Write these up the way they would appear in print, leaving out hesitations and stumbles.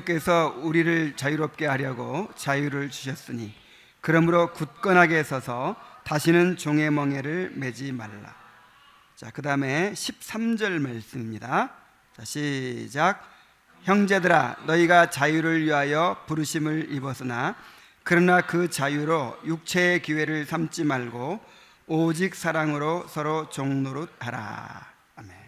께서 우리를 자유롭게 하려고 자유를 주셨으니 그러므로 굳건하게 서서 다시는 종의 멍에를 매지 말라. 자, 그 다음에 13절 말씀입니다. 자, 시작. 형제들아, 너희가 자유를 위하여 부르심을 입었으나 그러나 그 자유로 육체의 기회를 삼지 말고 오직 사랑으로 서로 종노릇하라. 아멘.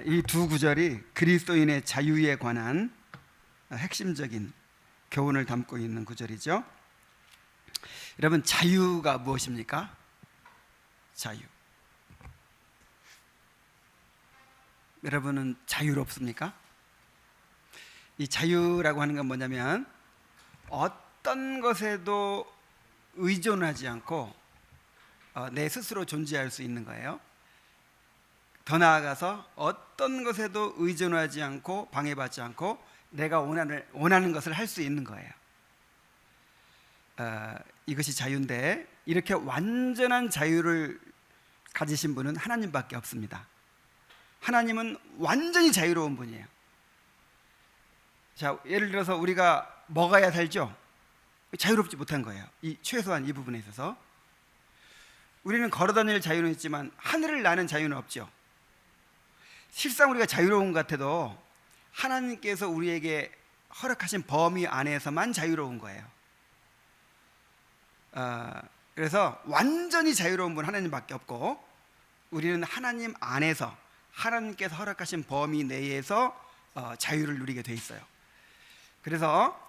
이 두 구절이 그리스도인의 자유에 관한 핵심적인 교훈을 담고 있는 구절이죠. 여러분, 자유가 무엇입니까? 자유. 여러분은 자유롭습니까? 이 자유라고 하는 건 뭐냐면 어떤 것에도 의존하지 않고 내 스스로 존재할 수 있는 거예요. 더 나아가서 어떤 것에도 의존하지 않고 방해받지 않고 내가 원하는 것을 할 수 있는 거예요. 이것이 자유인데 이렇게 완전한 자유를 가지신 분은 하나님밖에 없습니다. 하나님은 완전히 자유로운 분이에요. 자, 예를 들어서 우리가 먹어야 살죠. 자유롭지 못한 거예요. 최소한 이 부분에 있어서 우리는 걸어다닐 자유는 있지만 하늘을 나는 자유는 없죠. 실상 우리가 자유로운 것 같아도 하나님께서 우리에게 허락하신 범위 안에서만 자유로운 거예요. 그래서 완전히 자유로운 분 하나님밖에 없고 우리는 하나님 안에서 하나님께서 허락하신 범위 내에서 자유를 누리게 돼 있어요. 그래서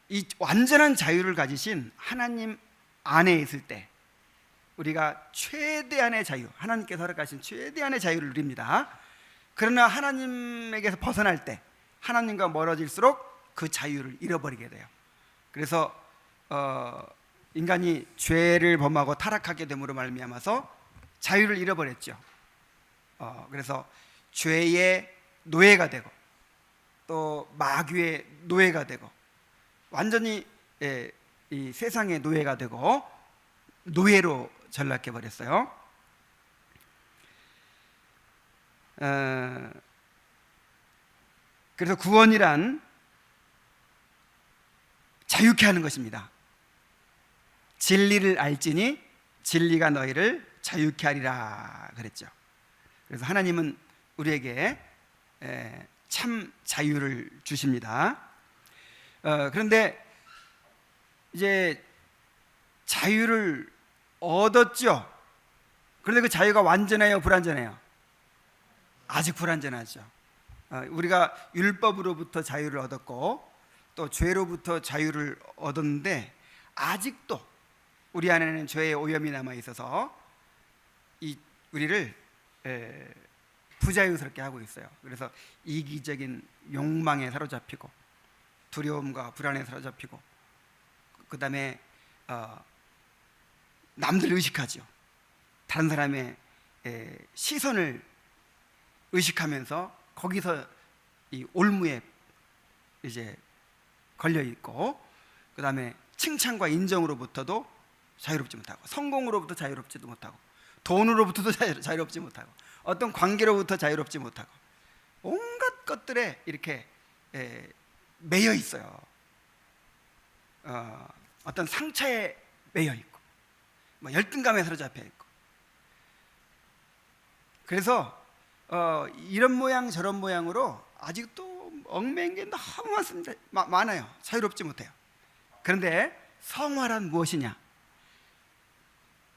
이 완전한 자유를 가지신 하나님 안에 있을 때 우리가 최대한의 자유, 하나님께서 허락하신 최대한의 자유를 누립니다. 그러나 하나님에게서 벗어날 때 하나님과 멀어질수록 그 자유를 잃어버리게 돼요. 그래서 인간이 죄를 범하고 타락하게 됨으로 말미암아서 자유를 잃어버렸죠. 그래서 죄의 노예가 되고 또 마귀의 노예가 되고 완전히 이 세상의 노예가 되고 노예로 전락해 버렸어요. 그래서 구원이란 자유케 하는 것입니다. 진리를 알지니 진리가 너희를 자유케 하리라 그랬죠. 그래서 하나님은 우리에게 참 자유를 주십니다. 그런데 이제 자유를 얻었죠. 그런데 그 자유가 완전해요, 불완전해요? 아직 불완전하죠. 우리가 율법으로부터 자유를 얻었고 또 죄로부터 자유를 얻었는데 아직도 우리 안에는 죄의 오염이 남아 있어서 우리를 부자유스럽게 하고 있어요. 그래서 이기적인 욕망에 사로잡히고 두려움과 불안에 사로잡히고 그 다음에 남들 의식하죠. 다른 사람의 시선을 의식하면서 거기서 이 올무에 이제 걸려 있고 그 다음에 칭찬과 인정으로부터도 자유롭지 못하고 성공으로부터 자유롭지도 못하고 돈으로부터도 자유롭지 못하고 어떤 관계로부터 자유롭지 못하고 온갖 것들에 이렇게 매여 있어요. 어떤 상처에 매여 있고 열등감에 사로잡혀 있고 그래서 이런 모양 저런 모양으로 아직도 얽매인 게 너무 많습니다. 많아요. 자유롭지 못해요. 그런데 성화란 무엇이냐?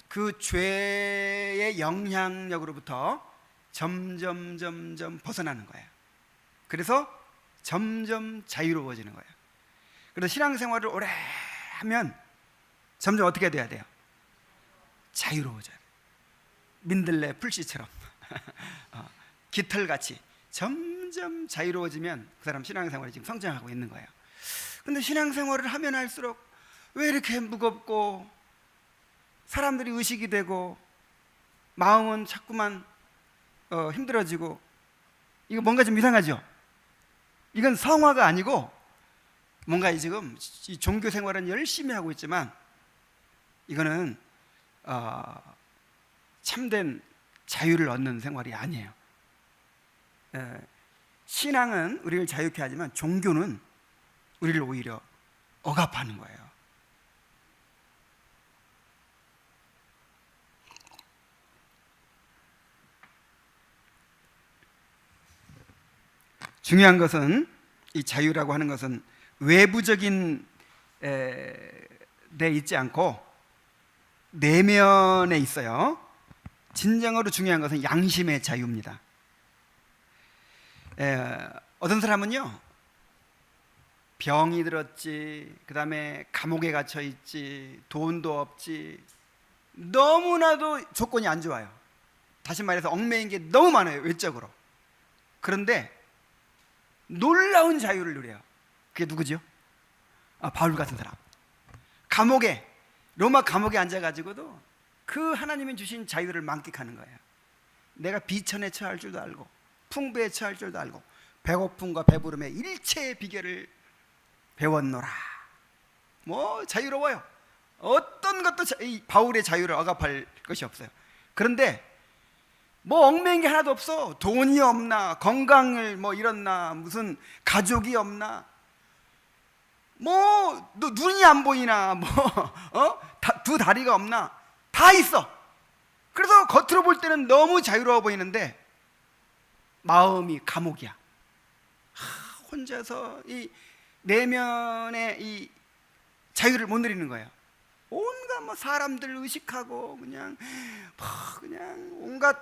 그 죄의 영향력으로부터 점점 벗어나는 거예요. 그래서 점점 자유로워지는 거예요. 그래서 신앙생활을 오래 하면 점점 어떻게 돼야 돼요? 자유로워져요. 민들레 풀씨처럼 깃털같이 점점 자유로워지면 그 사람 신앙생활이 지금 성장하고 있는 거예요. 근데 신앙생활을 하면 할수록 왜 이렇게 무겁고 사람들이 의식이 되고 마음은 자꾸만 힘들어지고 이거 뭔가 좀 이상하죠? 이건 성화가 아니고 뭔가 지금 이 종교 생활은 열심히 하고 있지만 이거는 참된 자유를 얻는 생활이 아니에요. 신앙은 우리를 자유케 하지만 종교는 우리를 오히려 억압하는 거예요. 중요한 것은 이 자유라고 하는 것은 외부적인 데 있지 않고 내면에 있어요. 진정으로 중요한 것은 양심의 자유입니다. 어떤 사람은요, 병이 들었지, 그 다음에 감옥에 갇혀 있지, 돈도 없지, 너무나도 조건이 안 좋아요. 다시 말해서 얽매인 게 너무 많아요, 외적으로. 그런데 놀라운 자유를 누려요. 그게 누구죠? 바울 같은 사람. 감옥에, 로마 감옥에 앉아가지고도 그 하나님이 주신 자유를 만끽하는 거예요. 내가 비천에 처할 줄도 알고 풍부에 처할 줄도 알고 배고픔과 배부름의 일체의 비결을 배웠노라. 뭐 자유로워요. 어떤 것도 이 바울의 자유를 억압할 것이 없어요. 그런데 뭐 얽매인 게 하나도 없어. 돈이 없나, 건강을 뭐 잃었나, 무슨 가족이 없나, 뭐 너 눈이 안 보이나, 뭐 두 다리가 없나, 다 있어. 그래서 겉으로 볼 때는 너무 자유로워 보이는데 마음이 감옥이야. 혼자서 이 내면의 이 자유를 못 누리는 거예요. 온갖 뭐 사람들 의식하고 그냥 온갖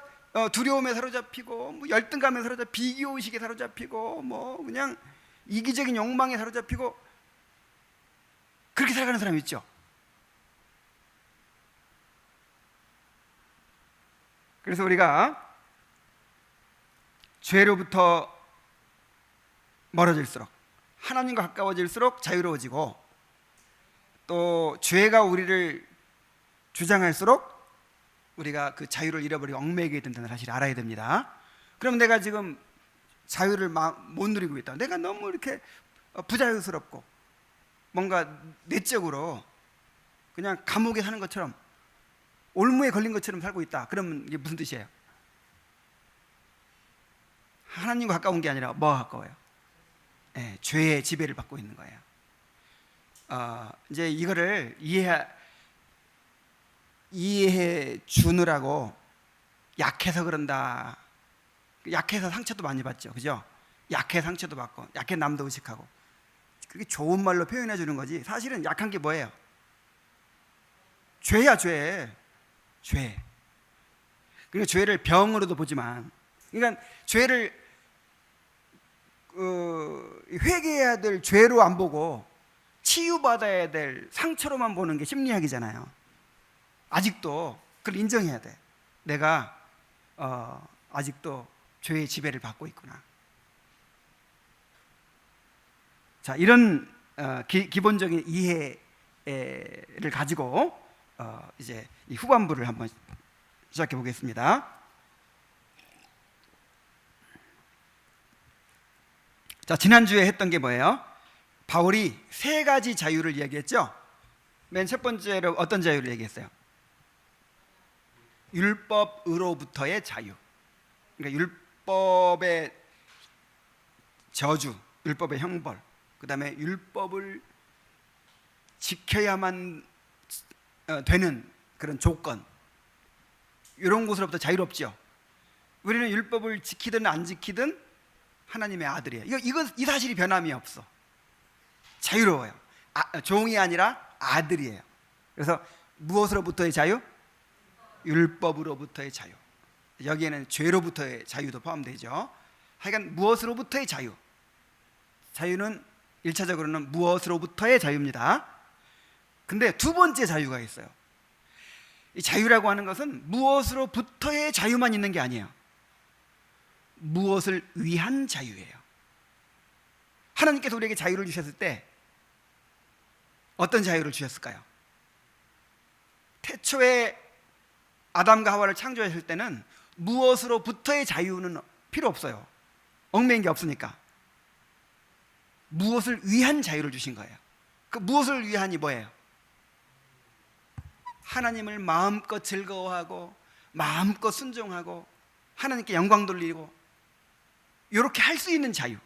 두려움에 사로잡히고, 뭐 열등감에 사로잡히고, 비교 의식에 사로잡히고, 뭐 그냥 이기적인 욕망에 사로잡히고, 그렇게 살아가는 사람이 있죠. 그래서 우리가 죄로부터 멀어질수록, 하나님과 가까워질수록 자유로워지고, 또 죄가 우리를 주장할수록 우리가 그 자유를 잃어버리고 얽매이게 된다는 사실을 알아야 됩니다. 그럼 내가 지금 자유를 못 누리고 있다, 내가 너무 이렇게 부자유스럽고 뭔가 내적으로 그냥 감옥에 사는 것처럼, 올무에 걸린 것처럼 살고 있다, 그러면 이게 무슨 뜻이에요? 하나님과 가까운 게 아니라 뭐가 가까워요? 죄의 지배를 받고 있는 거예요. 이제 이거를 이해해 주느라고 약해서 그런다, 약해서 상처도 많이 받죠, 그죠? 약해 상처도 받고, 약해 남도 의식하고, 그게 좋은 말로 표현해 주는 거지, 사실은 약한 게 뭐예요? 죄야, 죄. 그러니까 죄를 병으로도 보지만, 그러니까 죄를 회개해야 될 죄로 안 보고 치유받아야 될 상처로만 보는 게 심리학이잖아요. 아직도 그걸 인정해야 돼. 내가 아직도 죄의 지배를 받고 있구나. 자, 이런 기본적인 이해를 가지고 이제 이 후반부를 한번 시작해 보겠습니다. 자, 지난주에 했던 게 뭐예요? 바울이 세 가지 자유를 이야기했죠. 맨 첫 번째로 어떤 자유를 얘기했어요? 율법으로부터의 자유. 그러니까 율법의 저주, 율법의 형벌, 그 다음에 율법을 지켜야만 되는 그런 조건, 이런 곳으로부터 자유롭죠. 우리는 율법을 지키든 안 지키든 하나님의 아들이에요. 이 사실이 변함이 없어. 자유로워요. 종이 아니라 아들이에요. 그래서 무엇으로부터의 자유? 율법으로부터의 자유. 여기에는 죄로부터의 자유도 포함되죠. 하여간 무엇으로부터의 자유. 자유는 1차적으로는 무엇으로부터의 자유입니다. 근데 두 번째 자유가 있어요. 이 자유라고 하는 것은 무엇으로부터의 자유만 있는 게 아니에요. 무엇을 위한 자유예요. 하나님께서 우리에게 자유를 주셨을 때 어떤 자유를 주셨을까요? 태초에 아담과 하와를 창조하실 때는 무엇으로부터의 자유는 필요 없어요. 얽매인 게 없으니까. 무엇을 위한 자유를 주신 거예요. 그 무엇을 위한이 뭐예요? 하나님을 마음껏 즐거워하고 마음껏 순종하고 하나님께 영광 돌리고 이렇게 할 수 있는 자유,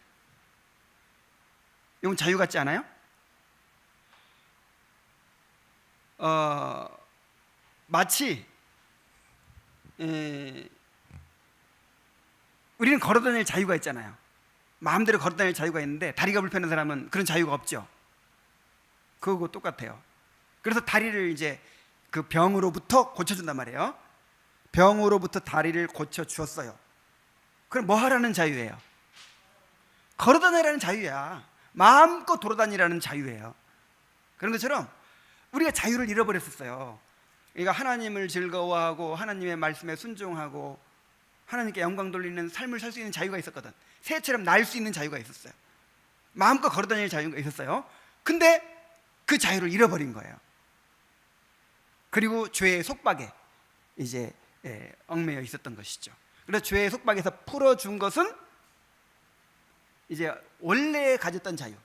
이건 자유 같지 않아요? 마치 우리는 걸어다닐 자유가 있잖아요. 마음대로 걸어다닐 자유가 있는데 다리가 불편한 사람은 그런 자유가 없죠. 그거고 똑같아요. 그래서 다리를 이제 그 병으로부터 고쳐준단 말이에요. 병으로부터 다리를 고쳐주었어요. 그럼 뭐 하라는 자유예요? 걸어다니라는 자유야. 마음껏 돌아다니라는 자유예요. 그런 것처럼 우리가 자유를 잃어버렸었어요. 그러니까 하나님을 즐거워하고 하나님의 말씀에 순종하고 하나님께 영광 돌리는 삶을 살 수 있는 자유가 있었거든. 새처럼 날 수 있는 자유가 있었어요. 마음껏 걸어다닐 자유가 있었어요. 근데 그 자유를 잃어버린 거예요. 그리고 죄의 속박에 이제 얽매여 있었던 것이죠. 그래서 죄의 속박에서 풀어준 것은 이제 원래 가졌던 자유,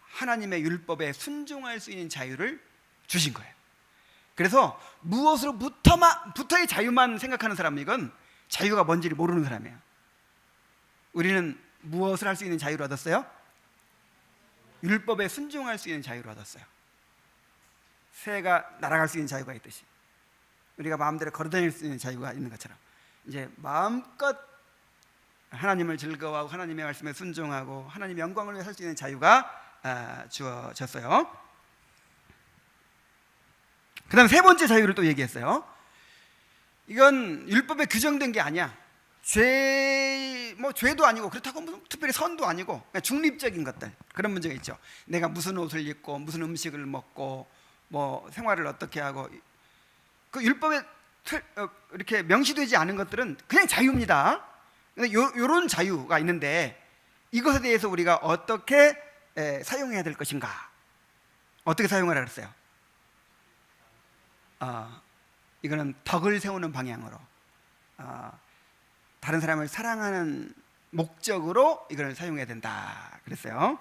하나님의 율법에 순종할 수 있는 자유를 주신 거예요. 그래서 무엇으로부터의 자유만 생각하는 사람은 이건 자유가 뭔지를 모르는 사람이에요. 우리는 무엇을 할 수 있는 자유를 얻었어요? 율법에 순종할 수 있는 자유를 얻었어요. 새가 날아갈 수 있는 자유가 있듯이 우리가 마음대로 걸어다닐 수 있는 자유가 있는 것처럼 이제 마음껏 하나님을 즐거워하고 하나님의 말씀에 순종하고 하나님의 영광을 위해 살 수 있는 자유가 주어졌어요. 그 다음 세 번째 자유를 또 얘기했어요. 이건 율법에 규정된 게 아니야. 죄도 아니고 그렇다고 무슨 특별히 선도 아니고 그냥 중립적인 것들, 그런 문제가 있죠. 내가 무슨 옷을 입고 무슨 음식을 먹고 뭐 생활을 어떻게 하고, 그 율법에 이렇게 명시되지 않은 것들은 그냥 자유입니다. 이런 자유가 있는데 이것에 대해서 우리가 어떻게 사용해야 될 것인가, 어떻게 사용하라 그랬어요? 이거는 덕을 세우는 방향으로, 다른 사람을 사랑하는 목적으로 이걸 사용해야 된다 그랬어요.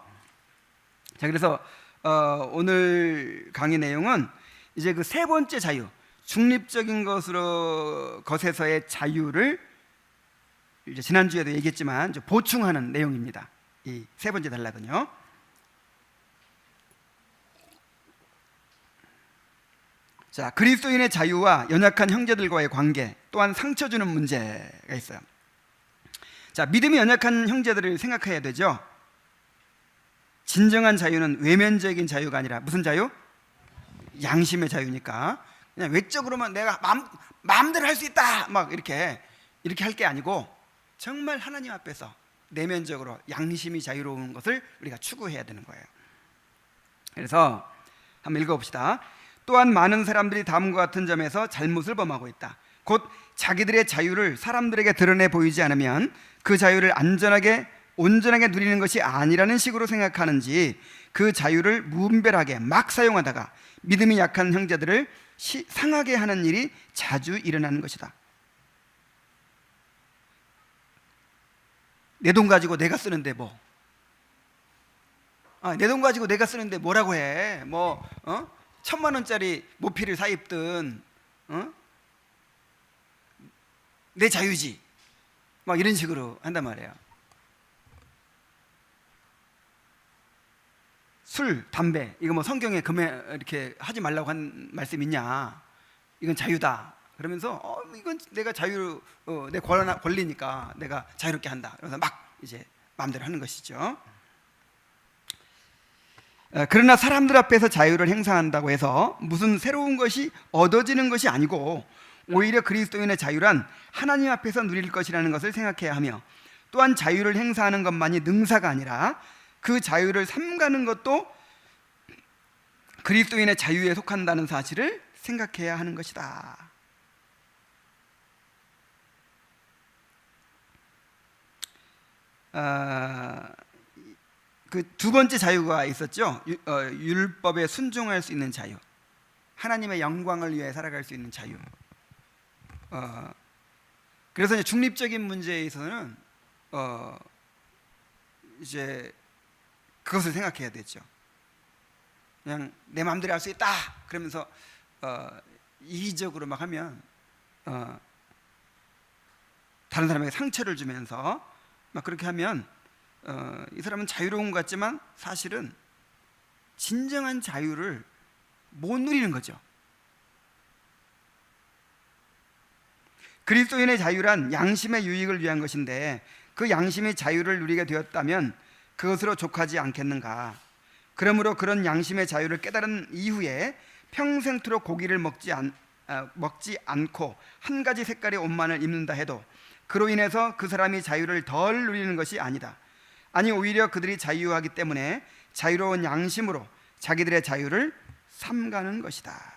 자, 그래서 오늘 강의 내용은 이제 그 세 번째 자유, 중립적인 것에서의 자유를 이제 지난주에도 얘기했지만 이제 보충하는 내용입니다. 이 세 번째 단락은요. 자, 그리스도인의 자유와 연약한 형제들과의 관계, 또한 상처 주는 문제가 있어요. 자, 믿음이 연약한 형제들을 생각해야 되죠. 진정한 자유는 외면적인 자유가 아니라 무슨 자유? 양심의 자유니까 그냥 외적으로만 내가 마음대로 할 수 있다 막 이렇게 할 게 아니고 정말 하나님 앞에서 내면적으로 양심이 자유로운 것을 우리가 추구해야 되는 거예요. 그래서 한번 읽어봅시다. 또한 많은 사람들이 다음과 같은 점에서 잘못을 범하고 있다. 곧 자기들의 자유를 사람들에게 드러내 보이지 않으면 그 자유를 온전하게 누리는 것이 아니라는 식으로 생각하는지 그 자유를 무분별하게 막 사용하다가 믿음이 약한 형제들을 상하게 하는 일이 자주 일어나는 것이다. 내 돈 가지고 내가 쓰는데 뭐? 내 돈 가지고 내가 쓰는데 뭐라고 해? 1,000만 원짜리 모피를 사 입든 내 자유지. 막 이런 식으로 한단 말이에요. 술, 담배, 이거 뭐 성경에 이렇게 하지 말라고 한 말씀 있냐? 이건 자유다. 그러면서 이건 내가 내 권리니까 내가 자유롭게 한다. 그래서 막 이제 마음대로 하는 것이죠. 그러나 사람들 앞에서 자유를 행사한다고 해서 무슨 새로운 것이 얻어지는 것이 아니고 오히려 그리스도인의 자유란 하나님 앞에서 누릴 것이라는 것을 생각해야 하며, 또한 자유를 행사하는 것만이 능사가 아니라 그 자유를 삼가는 것도 그리스도인의 자유에 속한다는 사실을 생각해야 하는 것이다. 그 두 번째 자유가 있었죠. 율법에 순종할 수 있는 자유, 하나님의 영광을 위해 살아갈 수 있는 자유. 그래서 이제 중립적인 문제에 있어서는 이제 그것을 생각해야 되죠. 그냥 내 마음대로 할 수 있다 그러면서 이기적으로 막 하면 다른 사람에게 상처를 주면서 막 그렇게 하면 이 사람은 자유로운 것 같지만 사실은 진정한 자유를 못 누리는 거죠. 그리스도인의 자유란 양심의 유익을 위한 것인데 그 양심이 자유를 누리게 되었다면 그것으로 족하지 않겠는가? 그러므로 그런 양심의 자유를 깨달은 이후에 평생토록 고기를 먹지 않고 한 가지 색깔의 옷만을 입는다 해도 그로 인해서 그 사람이 자유를 덜 누리는 것이 아니다. 아니 오히려 그들이 자유하기 때문에 자유로운 양심으로 자기들의 자유를 삼가는 것이다.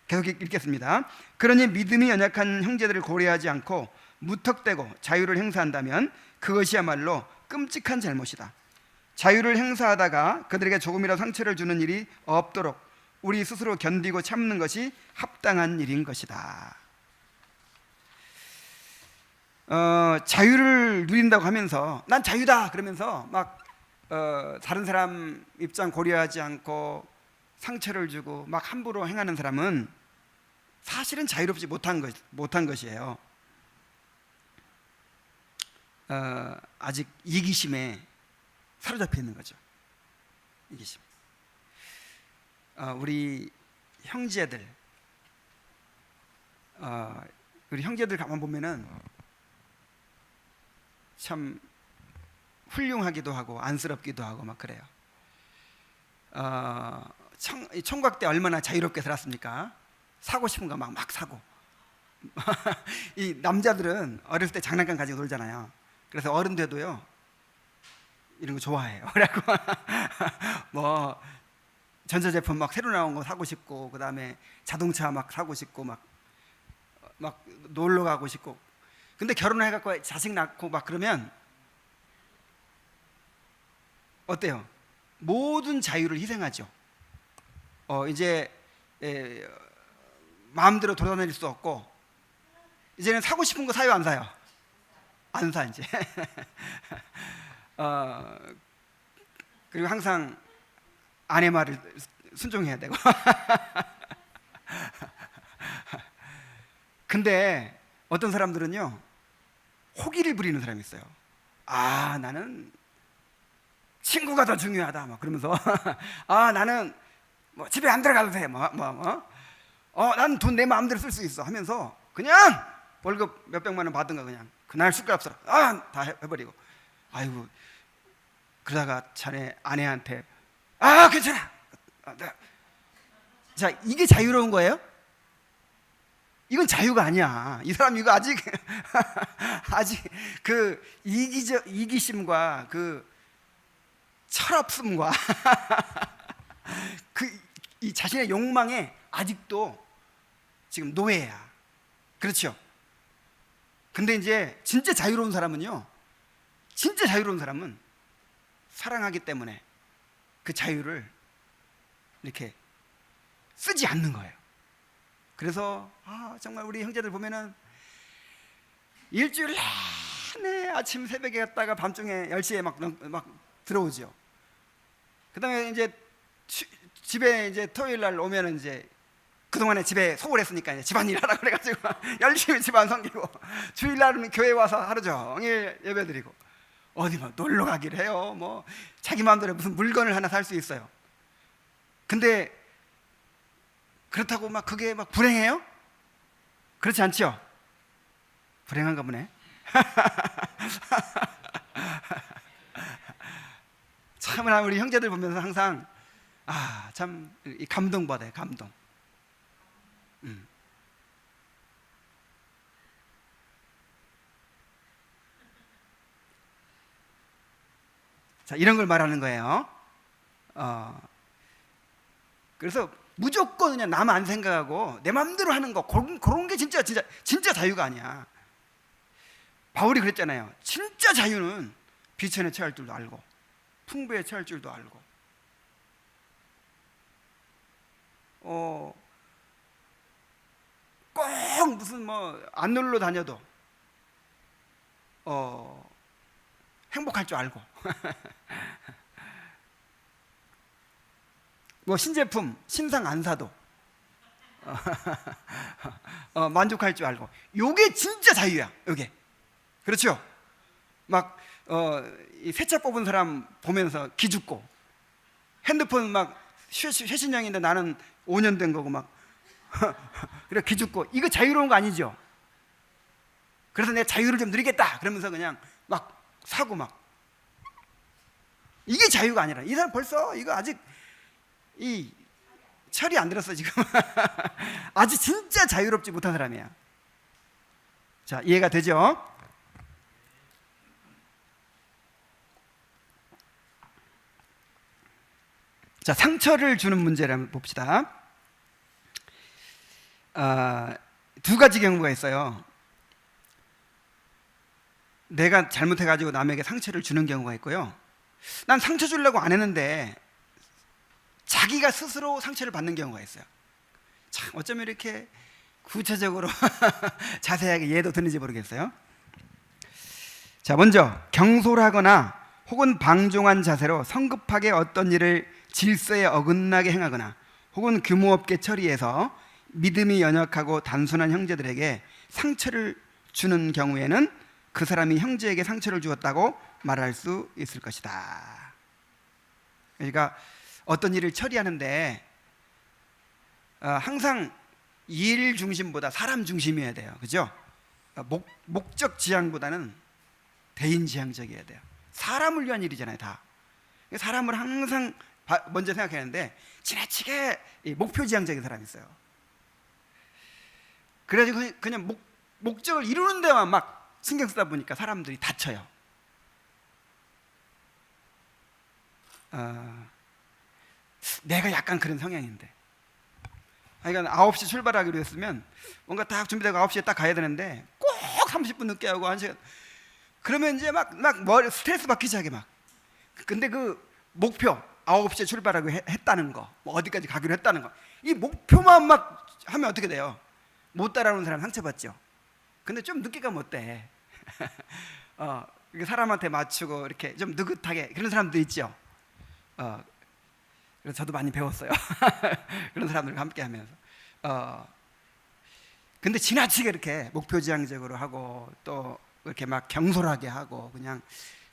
계속 읽겠습니다. 그러니 믿음이 연약한 형제들을 고려하지 않고 무턱대고 자유를 행사한다면 그것이야말로 끔찍한 잘못이다. 자유를 행사하다가 그들에게 조금이라도 상처를 주는 일이 없도록 우리 스스로 견디고 참는 것이 합당한 일인 것이다. 자유를 누린다고 하면서 난 자유다 그러면서 막 다른 사람 입장 고려하지 않고 상처를 주고 막 함부로 행하는 사람은 사실은 자유롭지 못한 것이에요. 아직 이기심에 사로잡혀 있는 거죠. 이기심. 우리 형제들 가만 보면은 참 훌륭하기도 하고 안쓰럽기도 하고 막 그래요. 총각 때 얼마나 자유롭게 살았습니까? 사고 싶은 거 막 사고. 이 남자들은 어렸을 때 장난감 가지고 놀잖아요. 그래서 어른 돼도요 이런 거 좋아해요. 그래갖고 뭐 전자제품 막 새로 나온 거 사고 싶고, 그 다음에 자동차 막 사고 싶고, 막 놀러 가고 싶고. 근데 결혼을 해갖고 자식 낳고 막 그러면 어때요? 모든 자유를 희생하죠. 이제 마음대로 돌아다닐 수 없고, 이제는 사고 싶은 거 사요, 안 사요? 안 사, 이제. 그리고 항상 아내 말을 순종해야 되고. 근데 어떤 사람들은요 호기를 부리는 사람이 있어요. 나는 친구가 더 중요하다 막 그러면서 나는 뭐 집에 안 들어가도 돼 난 돈 내 마음대로 쓸 수 있어 하면서 그냥 월급 몇백만 원 받은 거 그냥 그날 술값 써라 다 해버리고. 아이고, 그러다가 자네 아내한테 괜찮아. 자, 이게 자유로운 거예요? 이건 자유가 아니야. 이 사람 이거 아직 그 이기심과 그 철없음과 이 자신의 욕망에 아직도 지금 노예야. 그렇죠? 근데 이제 진짜 자유로운 사람은 사랑하기 때문에 그 자유를 이렇게 쓰지 않는 거예요. 그래서 정말 우리 형제들 보면은 일주일 내내 아침 새벽에 갔다가 밤중에 10시에 막 들어오죠. 그 다음에 이제 집에 이제 토요일 날 오면은 이제 그동안에 집에 소홀했으니까 이제 집안일 하라 그래가지고 열심히 집안 섬기고, 주일날은 교회 와서 하루 종일 예배드리고, 어디 뭐 놀러 가기를 해요. 뭐 자기 마음대로 무슨 물건을 하나 살 수 있어요. 근데 그렇다고 막 그게 막 불행해요? 그렇지 않죠? 불행한가 보네. 참나 우리 형제들 보면서 항상 참 감동받아요. 감동. 자, 이런 걸 말하는 거예요. 그래서 무조건 그냥 남 안 생각하고 내 마음대로 하는 거, 그런 게 진짜 자유가 아니야. 바울이 그랬잖아요. 진짜 자유는 비천에 처할 줄도 알고 풍부에 처할 줄도 알고, 꼭 무슨 뭐 안 놀러 다녀도 행복할 줄 알고 뭐 신제품 신상 안 사도 만족할 줄 알고. 요게 진짜 자유야. 요게. 그렇죠? 막 이 세차 뽑은 사람 보면서 기죽고, 핸드폰 막 최신형인데 나는 5년 된 거고 막 그래 기죽고. 이거 자유로운 거 아니죠? 그래서 내 자유를 좀 누리겠다 그러면서 그냥 막 사고 막. 이게 자유가 아니라, 이 사람 벌써 이거 아직 이 철이 안 들었어 지금. 아직 진짜 자유롭지 못한 사람이야. 자, 이해가 되죠? 자, 상처를 주는 문제를 한번 봅시다. 두 가지 경우가 있어요. 내가 잘못해가지고 남에게 상처를 주는 경우가 있고요. 난 상처 주려고 안 했는데 자기가 스스로 상처를 받는 경우가 있어요. 참 어쩌면 이렇게 구체적으로 자세하게 이해도 되는지 모르겠어요. 자, 먼저 경솔하거나 혹은 방종한 자세로 성급하게 어떤 일을 질서에 어긋나게 행하거나 혹은 규모 없게 처리해서 믿음이 연약하고 단순한 형제들에게 상처를 주는 경우에는 그 사람이 형제에게 상처를 주었다고 말할 수 있을 것이다. 그러니까 어떤 일을 처리하는데 항상 일 중심보다 사람 중심이어야 돼요. 그죠? 목적 지향보다는 대인 지향적이어야 돼요. 사람을 위한 일이잖아요, 다. 사람을 항상 먼저 생각하는데 지나치게 목표 지향적인 사람이 있어요. 그래가지고 그냥 목적을 이루는 데만 막 신경 쓰다 보니까 사람들이 다쳐요. 내가 약간 그런 성향인데, 그러니까 9시 출발하기로 했으면 뭔가 딱 준비되고 9시에 딱 가야 되는데 꼭 30분 늦게 하고 1시간, 그러면 이제 막 머리 스트레스 받기 시작해 막. 근데 그 목표 9시에 출발하고 했다는 거, 뭐 어디까지 가기로 했다는 거, 이 목표만 막 하면 어떻게 돼요? 못 따라오는 사람 상처받죠. 근데 좀 늦게 가면 어때? 사람한테 맞추고 이렇게 좀 느긋하게 그런 사람도 있죠. 그래서 저도 많이 배웠어요. 그런 사람들과 함께 하면서. 근데 지나치게 이렇게 목표지향적으로 하고 또 이렇게 막 경솔하게 하고 그냥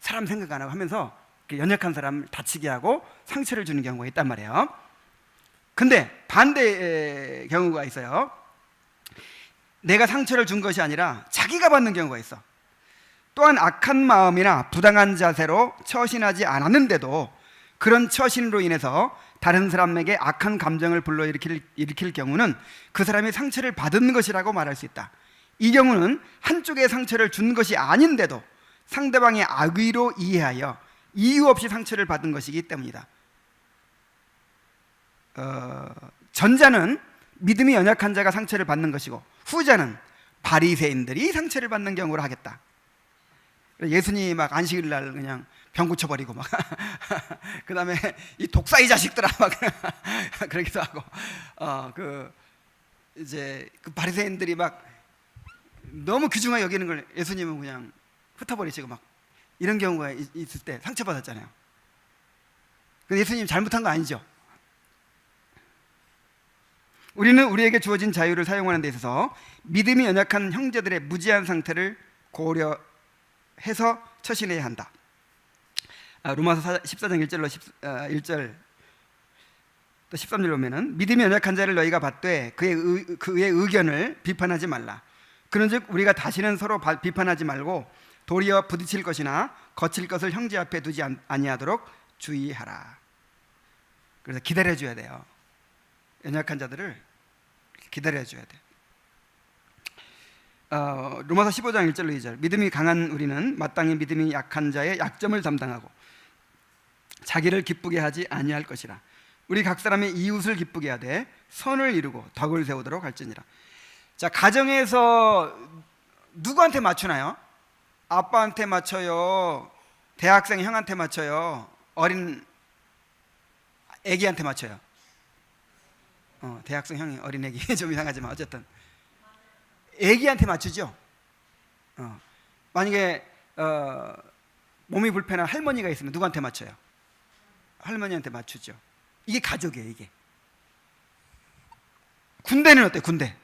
사람 생각 안 하고 하면서 연약한 사람을 다치게 하고 상처를 주는 경우가 있단 말이에요. 근데 반대의 경우가 있어요. 내가 상처를 준 것이 아니라 자기가 받는 경우가 있어. 또한 악한 마음이나 부당한 자세로 처신하지 않았는데도 그런 처신으로 인해서 다른 사람에게 악한 감정을 불러일으킬 경우는 그 사람이 상처를 받은 것이라고 말할 수 있다. 이 경우는 한쪽에 상처를 준 것이 아닌데도 상대방의 악의로 이해하여 이유 없이 상처를 받은 것이기 때문이다. 전자는 믿음이 연약한 자가 상처를 받는 것이고, 후자는 바리새인들이 상처를 받는 경우로 하겠다. 예수님이 막 안식일 날 그냥 병 고쳐버리고 막 그 다음에 이 독사이 자식들아 막 그러기도 하고, 이제 그 바리새인들이 막 너무 귀중하게 여기는 걸 예수님은 그냥 흩어버리시고 막 이런 경우가 있을 때 상처받았잖아요. 근데 예수님 잘못한 거 아니죠? 우리는 우리에게 주어진 자유를 사용하는 데 있어서 믿음이 연약한 형제들의 무지한 상태를 고려해서 처신해야 한다. 로마서 14장 1절로 1절 또 13절 보면은 믿음이 연약한 자를 너희가 받되 그의 의견을 비판하지 말라. 그런즉 우리가 다시는 서로 비판하지 말고 도리어 부딪힐 것이나 거칠 것을 형제 앞에 두지 아니하도록 주의하라. 그래서 기다려줘야 돼요. 연약한 자들을 기다려줘야 돼. 로마서 15장 1절로 2절 믿음이 강한 우리는 마땅히 믿음이 약한 자의 약점을 담당하고 자기를 기쁘게 하지 아니할 것이라. 우리 각 사람의 이웃을 기쁘게 하되 선을 이루고 덕을 세우도록 할지니라. 자, 가정에서 누구한테 맞추나요? 아빠한테 맞춰요? 대학생 형한테 맞춰요? 어린 애기한테 맞춰요? 대학생 형이 어린 애기 좀 이상하지만 어쨌든 애기한테 맞추죠. 만약에 몸이 불편한 할머니가 있으면 누구한테 맞춰요? 할머니한테 맞추죠. 이게 가족이에요. 이게 군대는 어때? 군대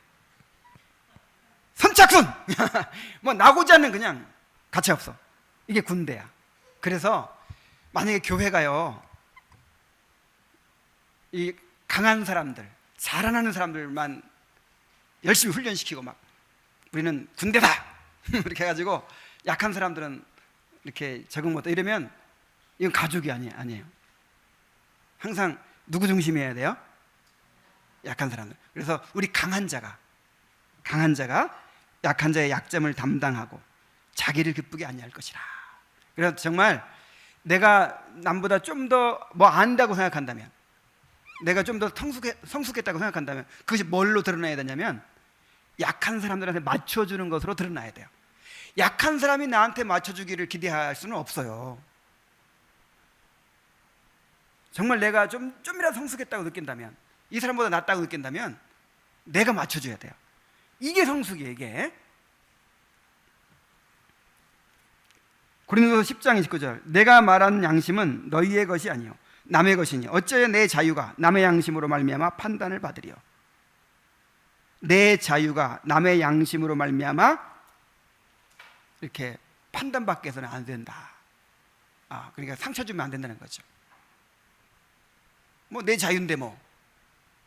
선착순 뭐 나고지 않는 그냥 가치 없어. 이게 군대야. 그래서 만약에 교회가요 이 강한 사람들, 자라나는 사람들만 열심히 훈련시키고 막 우리는 군대다 이렇게 해가지고 약한 사람들은 이렇게 적응 못해 이러면 이건 가족이 아니에요. 항상 누구 중심이어야 돼요? 약한 사람들. 그래서 우리 강한 자가 약한 자의 약점을 담당하고 자기를 기쁘게 아니할 것이라. 그래서 정말 내가 남보다 좀 더 뭐 안다고 생각한다면, 내가 좀 더 성숙했다고 생각한다면 그것이 뭘로 드러나야 되냐면 약한 사람들한테 맞춰주는 것으로 드러나야 돼요. 약한 사람이 나한테 맞춰주기를 기대할 수는 없어요. 정말 내가 좀이라도 성숙했다고 느낀다면, 이 사람보다 낫다고 느낀다면 내가 맞춰줘야 돼요. 이게 성숙이에요. 이게 고린도서 10장 29절 내가 말하는 양심은 너희의 것이 아니요 남의 것이니 어찌하여 내 자유가 남의 양심으로 말미암아 판단을 받으리요. 내 자유가 남의 양심으로 말미암아 이렇게 판단받게 해서는 안 된다. 그러니까 상처 주면 안 된다는 거죠. 뭐 내 자유인데 뭐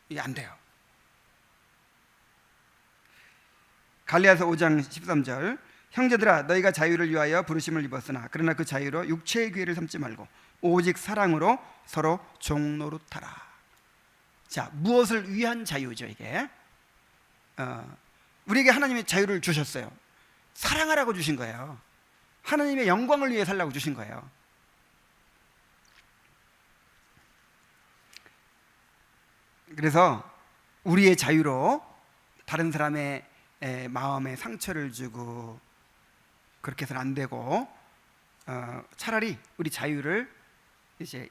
이게 안 돼요. 갈라디아서 5장 13절 형제들아 너희가 자유를 위하여 부르심을 입었으나 그러나 그 자유로 육체의 기회를 삼지 말고 오직 사랑으로 서로 종노릇하라. 자, 무엇을 위한 자유죠 이게? 우리에게 하나님이 자유를 주셨어요. 사랑하라고 주신 거예요. 하나님의 영광을 위해 살라고 주신 거예요. 그래서 우리의 자유로 다른 사람의 마음에 상처를 주고 그렇게 해서는 안 되고 차라리 우리 자유를 이제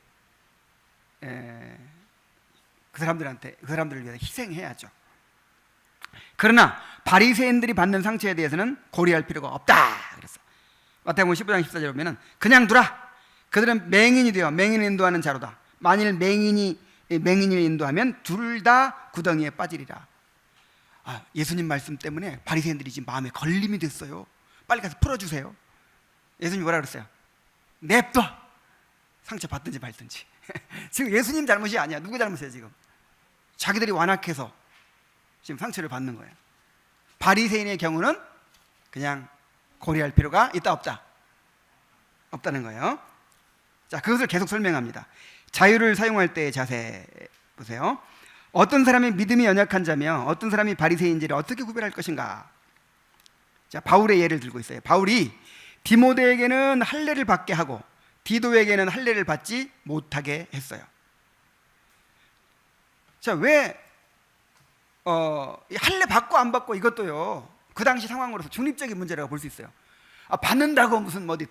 그 사람들을 위해서 희생해야죠. 그러나 바리새인들이 받는 상처에 대해서는 고려할 필요가 없다. 그래서 마태복음 15장 14절에 보면은 그냥 두라. 그들은 맹인이 되어 맹인을 인도하는 자로다. 만일 맹인을 인도하면 둘 다 구덩이에 빠지리라. 예수님 말씀 때문에 바리새인들이 지금 마음에 걸림이 됐어요. 빨리 가서 풀어주세요. 예수님 뭐라 그랬어요? 냅둬. 상처 받든지 말든지. 지금 예수님 잘못이 아니야. 누구 잘못이에요 지금? 자기들이 완악해서 지금 상처를 받는 거예요. 바리새인의 경우는 그냥 고려할 필요가 있다 없다? 없다는 거예요. 자, 그것을 계속 설명합니다. 자유를 사용할 때의 자세 보세요. 어떤 사람이 믿음이 연약한 자며 어떤 사람이 바리새인지를 어떻게 구별할 것인가? 자, 바울의 예를 들고 있어요. 바울이 디모데에게는 할례를 받게 하고 디도에게는 할례를 받지 못하게 했어요. 자, 왜 할례 받고 안 받고 이것도요 그 당시 상황으로서 중립적인 문제라고 볼 수 있어요. 받는다고 무슨 어디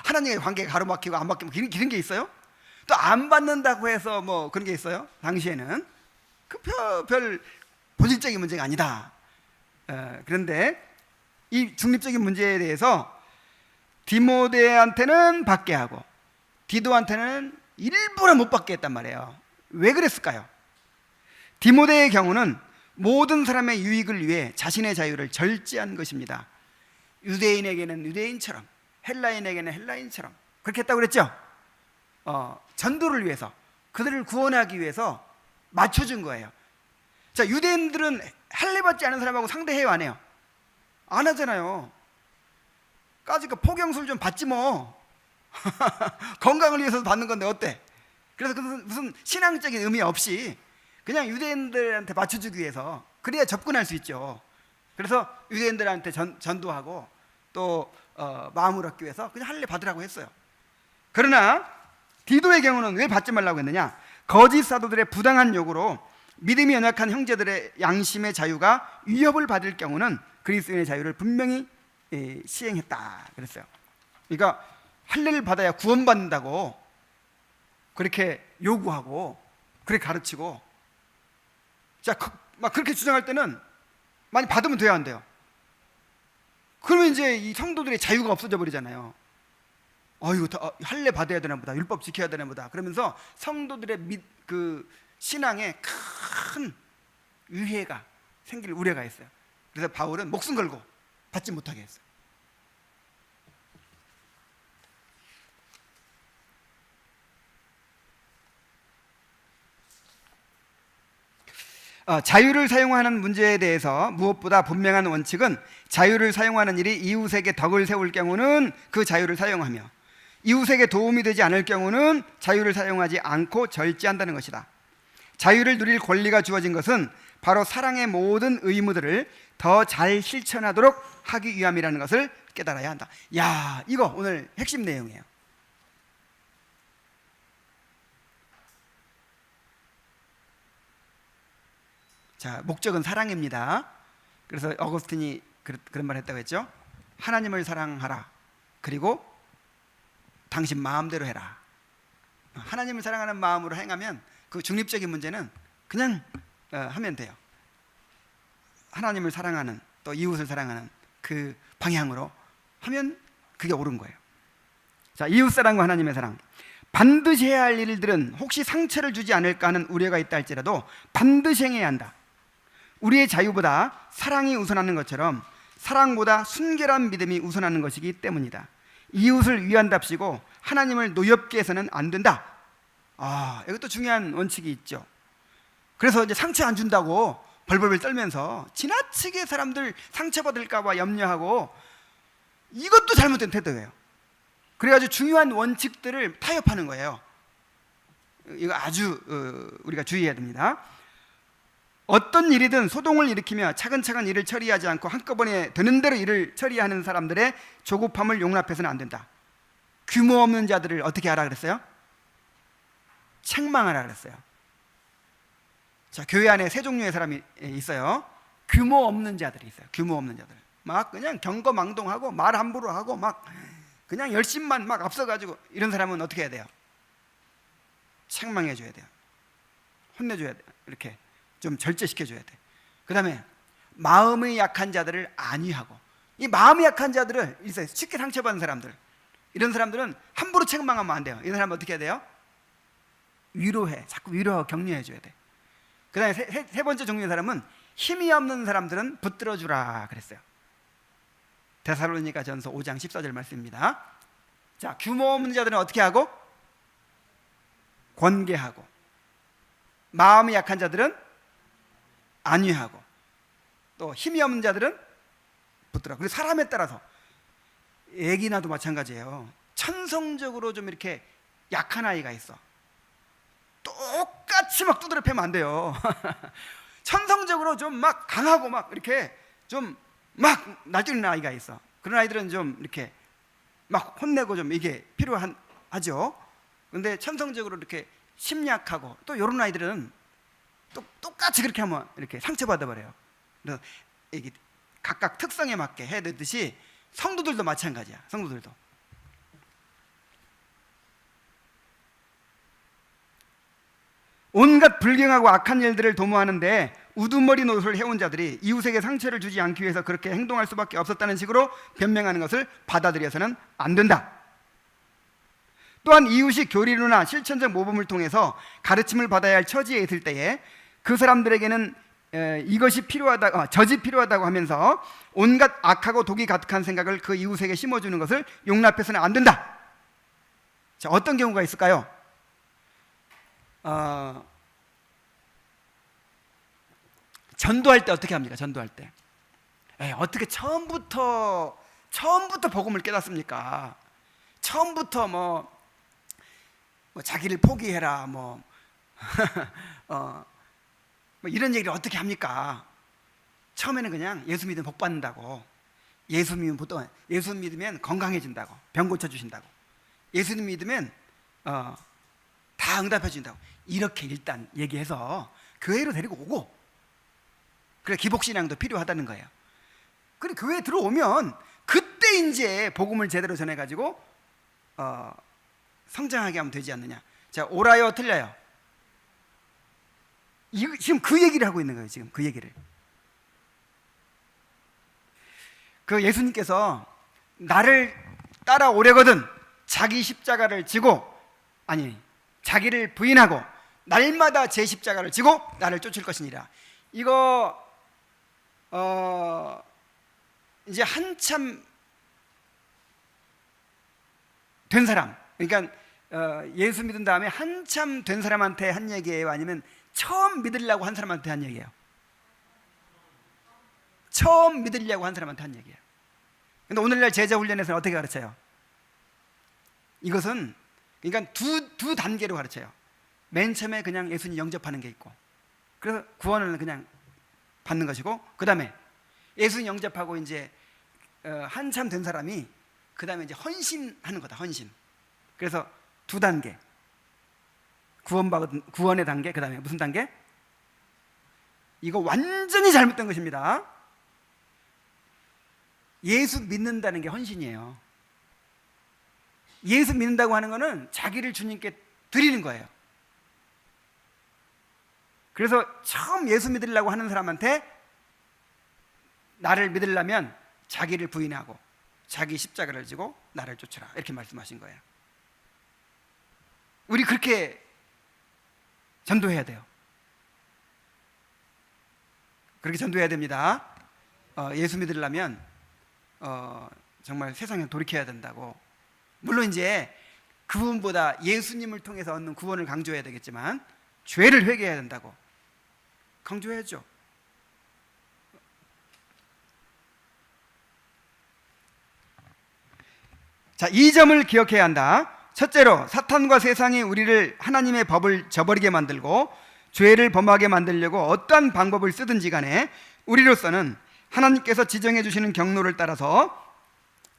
하나님의 관계가 가로막히고 안 막히고 이런 게 있어요? 또 안 받는다고 해서 뭐 그런 게 있어요? 당시에는 별 본질적인 문제가 아니다. 그런데 이 중립적인 문제에 대해서 디모데한테는 받게 하고 디도한테는 일부러 못 받게 했단 말이에요. 왜 그랬을까요? 디모데의 경우는 모든 사람의 유익을 위해 자신의 자유를 절제한 것입니다. 유대인에게는 유대인처럼 헬라인에게는 헬라인처럼 그렇게 했다고 그랬죠? 전도를 위해서 그들을 구원하기 위해서 맞춰준 거예요. 자, 유대인들은 할례 받지 않은 사람하고 상대해요 안 해요? 안 하잖아요. 까짓거 포경술 좀 받지 뭐. 건강을 위해서 받는 건데 어때? 그래서 무슨 신앙적인 의미 없이 그냥 유대인들한테 맞춰주기 위해서 그래야 접근할 수 있죠. 그래서 유대인들한테 전도하고 또 마음을 얻기 위해서 그냥 할례 받으라고 했어요. 그러나 디도의 경우는 왜 받지 말라고 했느냐? 거짓 사도들의 부당한 요구로 믿음이 연약한 형제들의 양심의 자유가 위협을 받을 경우는 그리스도인의 자유를 분명히 시행했다 그랬어요. 그러니까 할례를 받아야 구원받는다고 그렇게 요구하고 그렇게 가르치고, 자, 막 그렇게 주장할 때는 많이 받으면 돼야 안 돼요. 그러면 이제 이 성도들의 자유가 없어져 버리잖아요. 이거 할례 받아야 되나 보다, 율법 지켜야 되나 보다 그러면서 성도들의 그 신앙에 큰 위해가 생길 우려가 있어요. 그래서 바울은 목숨 걸고 받지 못하게 했어요. 자유를 사용하는 문제에 대해서 무엇보다 분명한 원칙은 자유를 사용하는 일이 이웃에게 덕을 세울 경우는 그 자유를 사용하며 이웃에게 도움이 되지 않을 경우는 자유를 사용하지 않고 절제한다는 것이다. 자유를 누릴 권리가 주어진 것은 바로 사랑의 모든 의무들을 더 잘 실천하도록 하기 위함이라는 것을 깨달아야 한다. 야, 이거 오늘 핵심 내용이에요. 자, 목적은 사랑입니다. 그래서 어거스틴이 그런 말 했다고 했죠. 하나님을 사랑하라. 그리고 당신 마음대로 해라. 하나님을 사랑하는 마음으로 행하면 그 중립적인 문제는 그냥 하면 돼요. 하나님을 사랑하는, 또 이웃을 사랑하는 그 방향으로 하면 그게 옳은 거예요. 자, 이웃 사랑과 하나님의 사랑. 반드시 해야 할 일들은 혹시 상처를 주지 않을까 하는 우려가 있다 할지라도 반드시 행해야 한다. 우리의 자유보다 사랑이 우선하는 것처럼 사랑보다 순결한 믿음이 우선하는 것이기 때문이다. 이웃을 위한답시고 하나님을 노엽게 해서는 안 된다. 이것도 중요한 원칙이 있죠. 그래서 이제 상처 안 준다고 벌벌 떨면서 지나치게 사람들 상처받을까 봐 염려하고, 이것도 잘못된 태도예요. 그래가지고 중요한 원칙들을 타협하는 거예요. 이거 아주 우리가 주의해야 됩니다. 어떤 일이든 소동을 일으키며 차근차근 일을 처리하지 않고 한꺼번에 되는 대로 일을 처리하는 사람들의 조급함을 용납해서는 안 된다. 규모 없는 자들을 어떻게 하라 그랬어요? 책망하라 그랬어요. 자, 교회 안에 세 종류의 사람이 있어요. 규모 없는 자들이 있어요. 규모 없는 자들. 막 그냥 경거망동하고 말 함부로 하고 막 그냥 열심만 막 앞서가지고, 이런 사람은 어떻게 해야 돼요? 책망해 줘야 돼요. 혼내줘야 돼요. 이렇게 좀 절제시켜줘야 돼. 그 다음에 마음이 약한 자들을 안위하고, 이 마음이 약한 자들을 있어요. 쉽게 상처받는 사람들, 이런 사람들은 함부로 책망하면 안 돼요. 이런 사람은 어떻게 해야 돼요? 위로해. 자꾸 위로하고 격려해 줘야 돼. 그 다음에 세 번째 종류의 사람은 힘이 없는 사람들은 붙들어 주라 그랬어요. 데살로니가 전서 5장 14절 말씀입니다. 자, 규모 없는 자들은 어떻게 하고? 권계하고, 마음이 약한 자들은 안위하고, 또 힘이 없는 자들은 붙들어. 그리고 사람에 따라서, 애기나도 마찬가지예요. 천성적으로 좀 이렇게 약한 아이가 있어. 똑같이 막 두드려 패면 안 돼요. 천성적으로 좀 막 강하고 막 이렇게 좀 막 날뛰는 아이가 있어. 그런 아이들은 좀 이렇게 막 혼내고 좀 이게 필요하죠. 근데 천성적으로 이렇게 심약하고, 또 이런 아이들은 또 똑같이 그렇게 하면 이렇게 상처받아 버려요. 그래서 이게 각각 특성에 맞게 해야 되듯이 성도들도 마찬가지야. 성도들도 온갖 불경하고 악한 일들을 도모하는데 우두머리 노릇을 해온 자들이 이웃에게 상처를 주지 않기 위해서 그렇게 행동할 수밖에 없었다는 식으로 변명하는 것을 받아들여서는 안 된다. 또한 이웃이 교리로나 실천적 모범을 통해서 가르침을 받아야 할 처지에 있을 때에 그 사람들에게는 이것이 필요하다, 젖이 필요하다고 하면서 온갖 악하고 독이 가득한 생각을 그 이웃에게 심어주는 것을 용납해서는 안 된다. 자, 어떤 경우가 있을까요? 전도할 때 어떻게 합니까? 전도할 때 어떻게 처음부터 복음을 깨닫습니까? 처음부터 뭐 자기를 포기해라 뭐 이런 얘기를 어떻게 합니까? 처음에는 그냥 예수 믿으면 복 받는다고, 예수 믿으면 건강해진다고, 병 고쳐주신다고, 예수 믿으면 다 응답해 준다고, 이렇게 일단 얘기해서 교회로 데리고 오고, 그래 기복신앙도 필요하다는 거예요. 그래 교회에 들어오면 그때 이제 복음을 제대로 전해가지고 성장하게 하면 되지 않느냐. 자, 옳아요 틀려요? 지금 그 얘기를 하고 있는 거예요. 지금 그 얘기를. 그 예수님께서 나를 따라오려거든 자기 십자가를 지고, 아니 자기를 부인하고 날마다 제 십자가를 지고 나를 쫓을 것이니라. 이거 이제 한참 된 사람, 그러니까 예수 믿은 다음에 한참 된 사람한테 한 얘기예요? 아니면 처음 믿으려고 한 사람한테 한 얘기예요? 처음 믿으려고 한 사람한테 한 얘기예요. 근데 오늘날 제자 훈련에서는 어떻게 가르쳐요? 이것은 그러니까 두 단계로 가르쳐요. 맨 처음에 그냥 예수님 영접하는 게 있고, 그래서 구원을 그냥 받는 것이고, 그 다음에 예수님 영접하고 이제 한참 된 사람이 그 다음에 이제 헌신하는 거다. 헌신. 그래서 두 단계. 구원의 단계, 그 다음에 무슨 단계? 이거 완전히 잘못된 것입니다. 예수 믿는다는 게 헌신이에요. 예수 믿는다고 하는 것은 자기를 주님께 드리는 거예요. 그래서 처음 예수 믿으려고 하는 사람한테 나를 믿으려면 자기를 부인하고 자기 십자가를 지고 나를 쫓으라, 이렇게 말씀하신 거예요. 우리 그렇게 전도해야 돼요. 그렇게 전도해야 됩니다. 예수 믿으려면 정말 세상에 돌이켜야 된다고. 물론 이제 그분보다 예수님을 통해서 얻는 구원을 강조해야 되겠지만 죄를 회개해야 된다고 강조해야죠. 자, 이 점을 기억해야 한다. 첫째로, 사탄과 세상이 우리를 하나님의 법을 저버리게 만들고 죄를 범하게 만들려고 어떠한 방법을 쓰든지 간에 우리로서는 하나님께서 지정해 주시는 경로를 따라서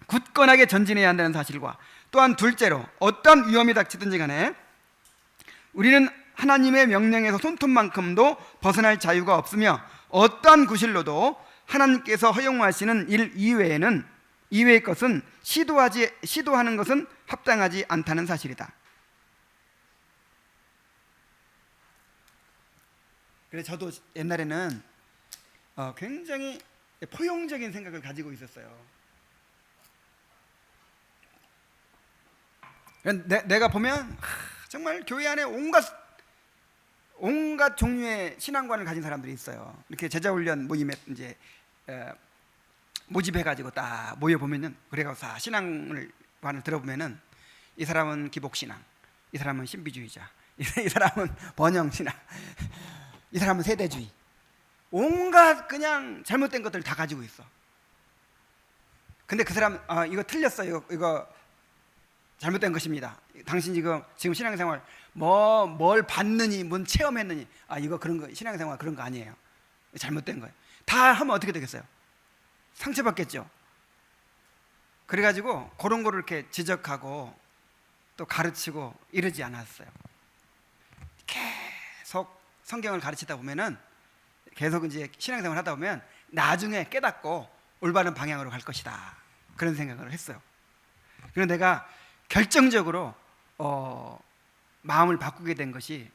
굳건하게 전진해야 한다는 사실과, 또한 둘째로, 어떠한 위험이 닥치든지 간에 우리는 하나님의 명령에서 손톱만큼도 벗어날 자유가 없으며 어떠한 구실로도 하나님께서 허용하시는 일 이외의 것은 시도하는 것은 합당하지 않다는 사실이다. 그래서 저도 옛날에는 굉장히 포용적인 생각을 가지고 있었어요. 내가 보면 정말 교회 안에 온갖 종류의 신앙관을 가진 사람들이 있어요. 이렇게 제자훈련 모임에 이제 모집해가지고 딱 모여 보면은, 그래서 신앙관을 들어보면은 이 사람은 기복신앙, 이 사람은 신비주의자, 이 사람은 번영신앙, 이 사람은 세대주의, 온갖 그냥 잘못된 것들을 다 가지고 있어. 근데 그 사람 이거 틀렸어요. 이거 잘못된 것입니다. 당신 지금 신앙생활 뭘 받느니, 뭔 체험했느니, 이거 그런 거, 신앙생활 그런 거 아니에요. 잘못된 거예요. 다 하면 어떻게 되겠어요? 상처받겠죠. 그래가지고 그런 거를 이렇게 지적하고 또 가르치고 이러지 않았어요. 계속 성경을 가르치다 보면은, 계속 이제 신앙생활 하다 보면 나중에 깨닫고 올바른 방향으로 갈 것이다, 그런 생각을 했어요. 그래서 내가 결정적으로 마음을 바꾸게 된 것이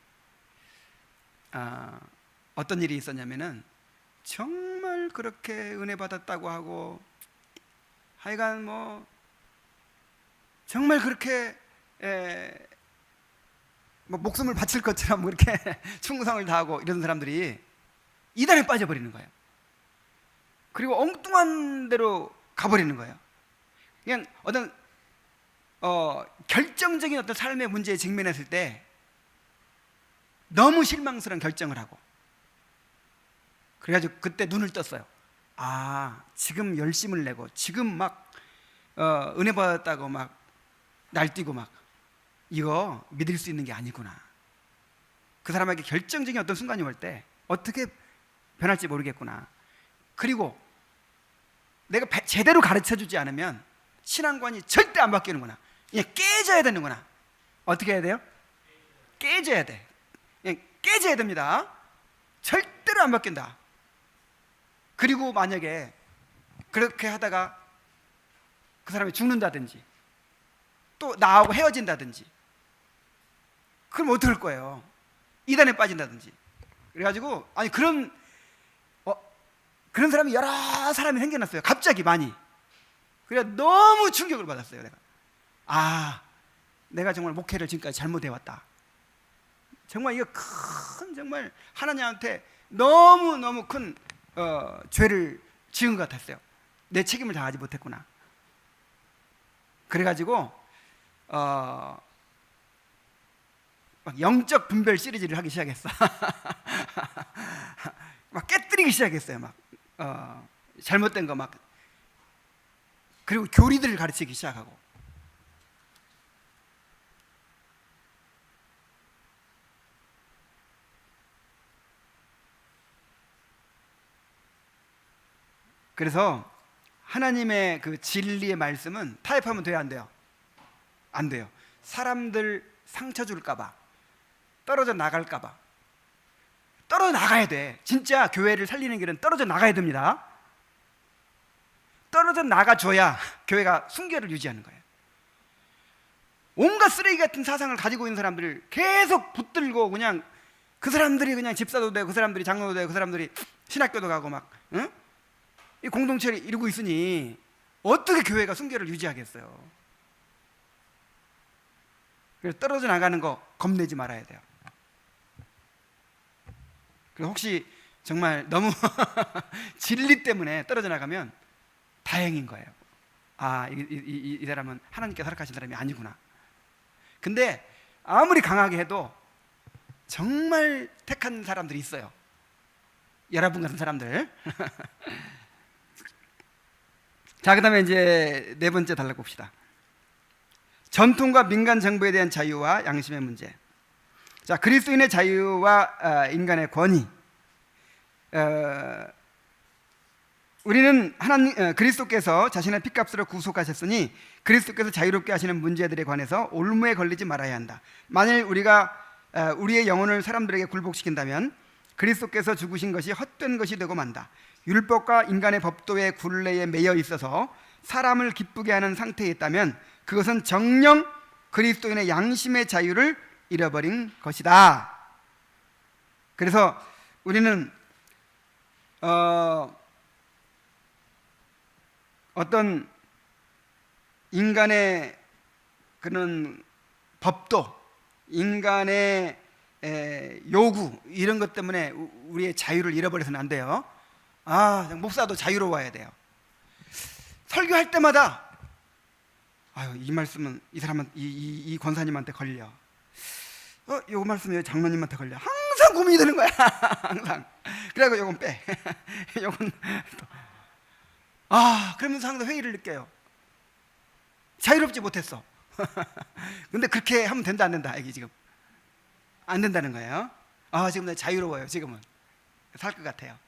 어떤 일이 있었냐면은, 정말 그렇게 은혜 받았다고 하고 하여간 뭐 정말 그렇게 뭐 목숨을 바칠 것처럼 뭐 이렇게 충성을 다하고 이런 사람들이 이단에 빠져버리는 거예요. 그리고 엉뚱한 데로 가버리는 거예요. 그냥 어떤 결정적인 어떤 삶의 문제에 직면했을 때 너무 실망스러운 결정을 하고, 그래가지고 그때 눈을 떴어요. 지금 열심을 내고 지금 막 은혜 받았다고 막 날뛰고 막 이거 믿을 수 있는 게 아니구나. 그 사람에게 결정적인 어떤 순간이 올 때 어떻게 변할지 모르겠구나. 그리고 내가 제대로 가르쳐주지 않으면 신앙관이 절대 안 바뀌는구나. 그냥 깨져야 되는구나. 어떻게 해야 돼요? 깨져야 돼. 그냥 깨져야 됩니다. 절대로 안 바뀐다. 그리고 만약에 그렇게 하다가 그 사람이 죽는다든지 또 나하고 헤어진다든지, 그럼 어떡할 거예요? 이단에 빠진다든지. 그래가지고 그런 사람이 여러 사람이 생겨났어요. 갑자기 많이. 그래 너무 충격을 받았어요. 내가 정말 목회를 지금까지 잘못해왔다. 정말 이거 큰 정말 하나님한테 너무 큰 죄를 지은 것 같았어요. 내 책임을 다하지 못했구나. 그래가지고 막 영적 분별 시리즈를 하기 시작했어. 막 깨뜨리기 시작했어요. 막 잘못된 거 막. 그리고 교리들을 가르치기 시작하고. 그래서 하나님의 그 진리의 말씀은 타협하면 돼요, 안 돼요? 안 돼요. 사람들 상처 줄까봐, 떨어져 나갈까봐. 떨어져 나가야 돼. 진짜 교회를 살리는 길은 떨어져 나가야 됩니다. 떨어져 나가줘야 교회가 순결을 유지하는 거예요. 온갖 쓰레기 같은 사상을 가지고 있는 사람들을 계속 붙들고 그냥 그 사람들이 그냥 집사도 되고 그 사람들이 장로도 되고 그 사람들이 신학교도 가고 막 응? 이 공동체를 이루고 있으니 어떻게 교회가 순결을 유지하겠어요? 그래서 떨어져 나가는 거 겁내지 말아야 돼요. 그리고 혹시 정말 너무 진리 때문에 떨어져 나가면 다행인 거예요. 아, 이 사람은 하나님께서 허락하신 사람이 아니구나. 근데 아무리 강하게 해도 정말 택한 사람들이 있어요. 여러분 같은 사람들. 자, 그 다음에 이제 네 번째 단락 봅시다. 전통과 민간 정부에 대한 자유와 양심의 문제. 자, 그리스도인의 자유와 인간의 권위. 우리는 그리스도께서 자신의 피값으로 구속하셨으니 그리스도께서 자유롭게 하시는 문제들에 관해서 올무에 걸리지 말아야 한다. 만일 우리가 우리의 영혼을 사람들에게 굴복시킨다면 그리스도께서 죽으신 것이 헛된 것이 되고 만다. 율법과 인간의 법도의 굴레에 매여 있어서 사람을 기쁘게 하는 상태에 있다면 그것은 정녕 그리스도인의 양심의 자유를 잃어버린 것이다. 그래서 우리는 어떤 인간의 그런 법도, 인간의 요구 이런 것 때문에 우리의 자유를 잃어버려서는 안 돼요. 목사도 자유로워야 돼요. 설교할 때마다 아유, 이 말씀은 이 사람은 이 권사님한테 걸려. 요 말씀이 장로님한테 걸려. 항상 고민이 되는 거야. 항상. 그래고 요건 빼. 요건 또. 그러면서 항상 회의를 느껴요. 자유롭지 못했어. 근데 그렇게 하면 된다 안 된다? 이게 지금 안 된다는 거예요. 지금 내가 자유로워요. 지금은 살 것 같아요.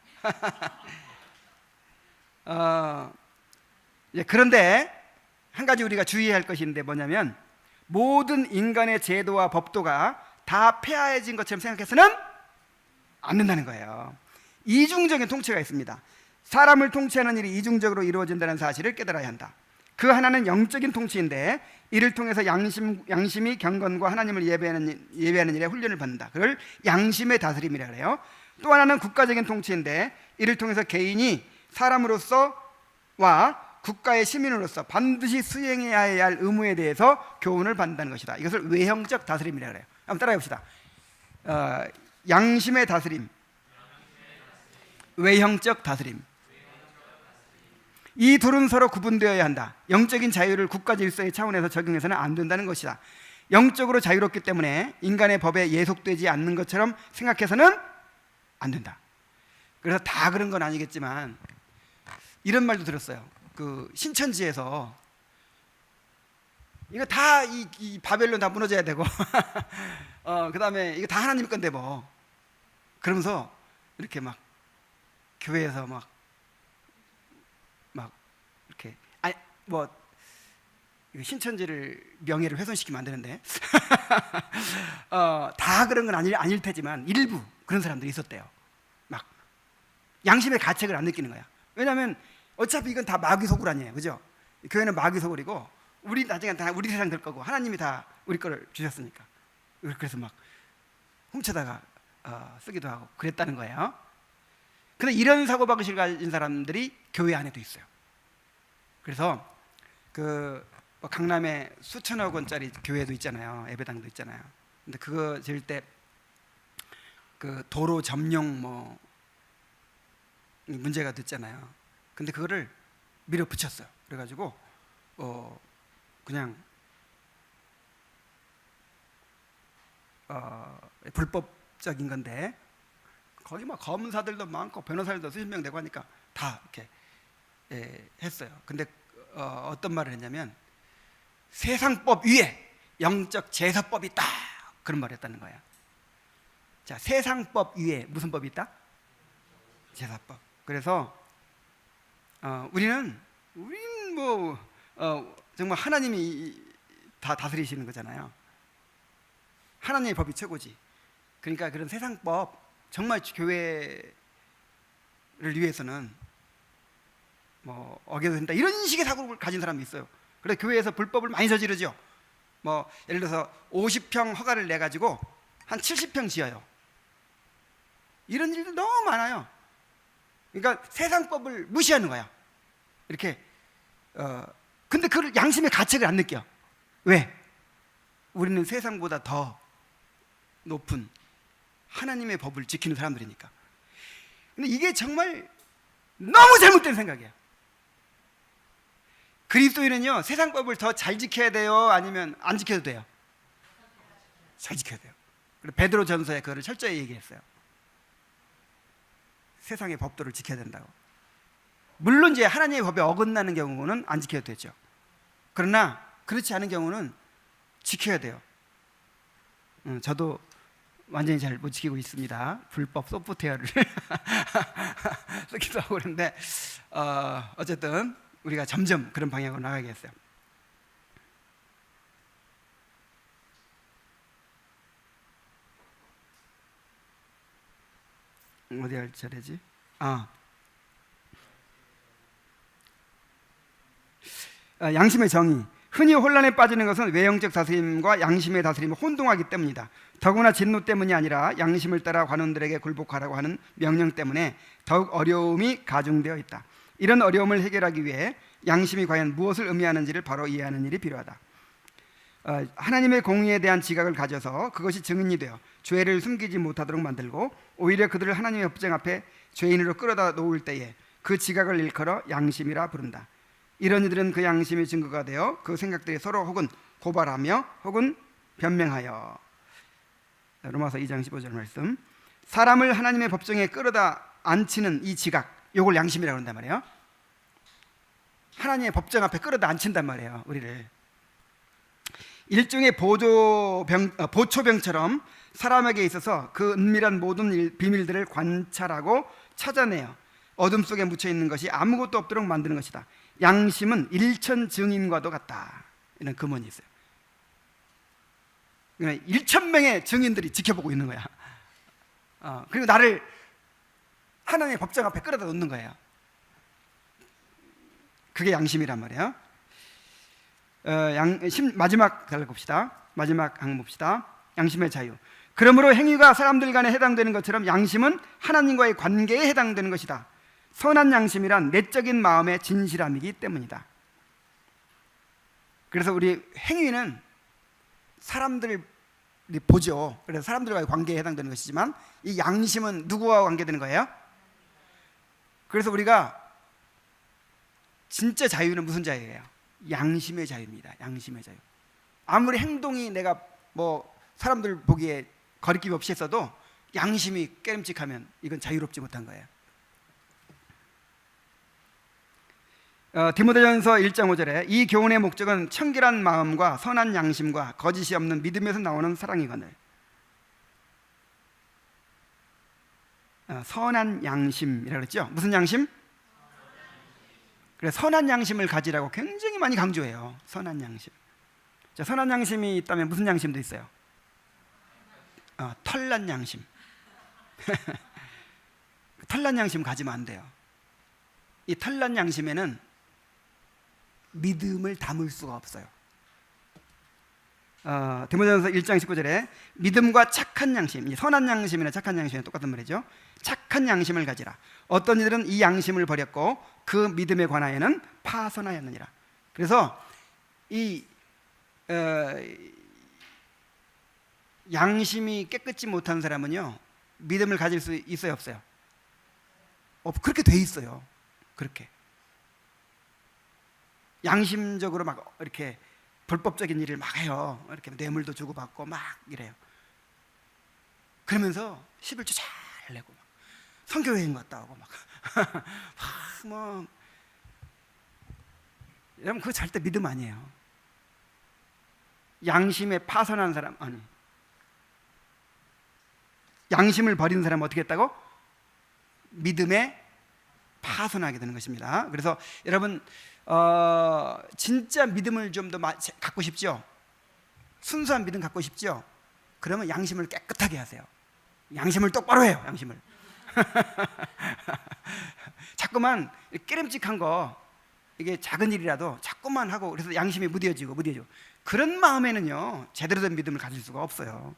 그런데 한 가지 우리가 주의해야 할 것이 있는데 뭐냐면 모든 인간의 제도와 법도가 다 폐하해진 것처럼 생각해서는 안 된다는 거예요. 이중적인 통치가 있습니다. 사람을 통치하는 일이 이중적으로 이루어진다는 사실을 깨달아야 한다. 그 하나는 영적인 통치인데 이를 통해서 양심이 경건과 하나님을 예배하는 일에 훈련을 받는다. 그걸 양심의 다스림이라 그래요. 또 하나는 국가적인 통치인데 이를 통해서 개인이 사람으로서와 국가의 시민으로서 반드시 수행해야 할 의무에 대해서 교훈을 받는다는 것이다. 이것을 외형적 다스림이라 그래요. 한번 따라해 봅시다. 양심의 다스림, 외형적 다스림. 이 둘은 서로 구분되어야 한다. 영적인 자유를 국가 질서의 차원에서 적용해서는 안 된다는 것이다. 영적으로 자유롭기 때문에 인간의 법에 예속되지 않는 것처럼 생각해서는 안 된다. 그래서 다 그런 건 아니겠지만 이런 말도 들었어요. 그 신천지에서 이거 다 이 바벨론 다 무너져야 되고 그 다음에 이거 다 하나님 건데 뭐 그러면서 이렇게 막 교회에서 막 이렇게 신천지를 명예를 훼손시키면 안 되는데 다 그런 건 아닐 테지만 일부 그런 사람들이 있었대요. 막 양심의 가책을 안 느끼는 거야. 왜냐하면 어차피 이건 다 마귀 소굴 아니에요, 그죠? 교회는 마귀 소굴이고 우리 나중에 다 우리 세상 될 거고 하나님이 다 우리 거를 주셨으니까. 그래서 막 훔쳐다가 쓰기도 하고 그랬다는 거예요. 근데 이런 사고방식을 가진 사람들이 교회 안에도 있어요. 그래서 강남에 수천억 원짜리 교회도 있잖아요. 예배당도 있잖아요. 근데 그거 지을 때 그 도로 점령 뭐 문제가 됐잖아요. 근데 그거를 밀어붙였어요. 그래가지고 그냥 불법적인 건데 거기 막 검사들도 많고 변호사들도 수십 명 되고 하니까 다 이렇게 했어요. 근데 어떤 말을 했냐면 세상법 위에 영적 제사법이 있다, 그런 말을 했다는 거야. 자, 세상법 위에 무슨 법이 있다? 제사법. 그래서 우리는 뭐 정말 하나님이 다 다스리시는 거잖아요. 하나님의 법이 최고지. 그러니까 그런 세상법, 정말 교회를 위해서는 뭐 어겨도 된다, 이런 식의 사고를 가진 사람이 있어요. 그래서 교회에서 불법을 많이 저지르죠. 뭐 예를 들어서 50평 허가를 내 가지고 한 70평 지어요. 이런 일도 너무 많아요. 그러니까 세상법을 무시하는 거야. 이렇게 근데 그걸 양심의 가책을 안 느껴. 왜? 우리는 세상보다 더 높은 하나님의 법을 지키는 사람들이니까. 근데 이게 정말 너무 잘못된 생각이야. 그리스도인은요, 세상법을 더 잘 지켜야 돼요? 아니면 안 지켜도 돼요? 잘 지켜야 돼요. 그리고 베드로전서에 그거를 철저히 얘기했어요. 세상의 법도를 지켜야 된다고. 물론 이제 하나님의 법에 어긋나는 경우는 안 지켜도 되죠. 그러나 그렇지 않은 경우는 지켜야 돼요. 저도 완전히 잘 못 지키고 있습니다. 불법 소프트웨어를 쓰기도 하고 그런데 어쨌든 우리가 점점 그런 방향으로 나가겠어요. 어디 할 차례지? 양심의 정의. 흔히 혼란에 빠지는 것은 외형적 다스림과 양심의 다스림이 혼동하기 때문이다. 더구나 진노 때문이 아니라 양심을 따라 관원들에게 굴복하라고 하는 명령 때문에 더욱 어려움이 가중되어 있다. 이런 어려움을 해결하기 위해 양심이 과연 무엇을 의미하는지를 바로 이해하는 일이 필요하다. 하나님의 공의에 대한 지각을 가져서 그것이 증인이 되어 죄를 숨기지 못하도록 만들고 오히려 그들을 하나님의 법정 앞에 죄인으로 끌어다 놓을 때에 그 지각을 일컬어 양심이라 부른다. 이런 이들은 그 양심의 증거가 되어 그 생각들이 서로 혹은 고발하며 혹은 변명하여. 로마서 2장 15절 말씀. 사람을 하나님의 법정에 끌어다 앉히는 이 지각, 이걸 양심이라고 한단 말이에요. 하나님의 법정 앞에 끌어다 앉힌단 말이에요, 우리를. 일종의 보초병처럼 사람에게 있어서 그 은밀한 모든 비밀들을 관찰하고 찾아내어 어둠 속에 묻혀있는 것이 아무것도 없도록 만드는 것이다. 양심은 일천 증인과도 같다. 이런 금언이 있어요. 그러니까 1,000명의 증인들이 지켜보고 있는 거야. 그리고 나를 하나님의 법정 앞에 끌어다 놓는 거예요. 그게 양심이란 말이에요. 마지막 봅시다. 마지막 항 봅시다. 양심의 자유. 그러므로 행위가 사람들 간에 해당되는 것처럼 양심은 하나님과의 관계에 해당되는 것이다. 선한 양심이란 내적인 마음의 진실함이기 때문이다. 그래서 우리 행위는 사람들이 보죠. 그래서 사람들과의 관계에 해당되는 것이지만 이 양심은 누구와 관계되는 거예요? 그래서 우리가 진짜 자유는 무슨 자유예요? 양심의 자유입니다. 양심의 자유. 아무리 행동이 내가 뭐 사람들 보기에 거리낌 없이 했어도 양심이 깨름직하면 이건 자유롭지 못한 거예요. 디모데전서 1장 5절에 이 교훈의 목적은 청결한 마음과 선한 양심과 거짓이 없는 믿음에서 나오는 사랑이거늘. 선한 양심이라고 그랬죠? 무슨 양심? 그래서 선한 양심을 가지라고 굉장히 많이 강조해요. 선한 양심. 자, 선한 양심이 있다면 무슨 양심도 있어요? 털난 양심. 털난 양심 가지면 안 돼요. 이 털난 양심에는 믿음을 담을 수가 없어요. 디모데전서 1장 19절에 믿음과 착한 양심, 선한 양심이나 착한 양심이 똑같은 말이죠. 착한 양심을 가지라. 어떤 이들은 이 양심을 버렸고 그 믿음에 관하여는 파선하였느니라. 그래서 이 양심이 깨끗지 못한 사람은요, 믿음을 가질 수 있어요, 없어요? 그렇게 돼 있어요. 그렇게 양심적으로 막 이렇게 불법적인 일을 막 해요. 이렇게 뇌물도 주고 받고 막 이래요. 그러면서 11조 잘 내고 막 선교 여행 갔다 오고 막 뭐 여러분 그거 절대 믿음 아니에요. 양심에 파선한 사람, 아니 양심을 버린 사람은 어떻게 했다고? 믿음에 파선하게 되는 것입니다. 그래서 여러분 진짜 믿음을 좀 더 갖고 싶죠? 순수한 믿음 갖고 싶죠? 그러면 양심을 깨끗하게 하세요. 양심을 똑바로 해요. 양심을 자꾸만 깨름직한 거, 이게 작은 일이라도 자꾸만 하고, 그래서 양심이 무뎌지고 그런 마음에는요 제대로 된 믿음을 가질 수가 없어요.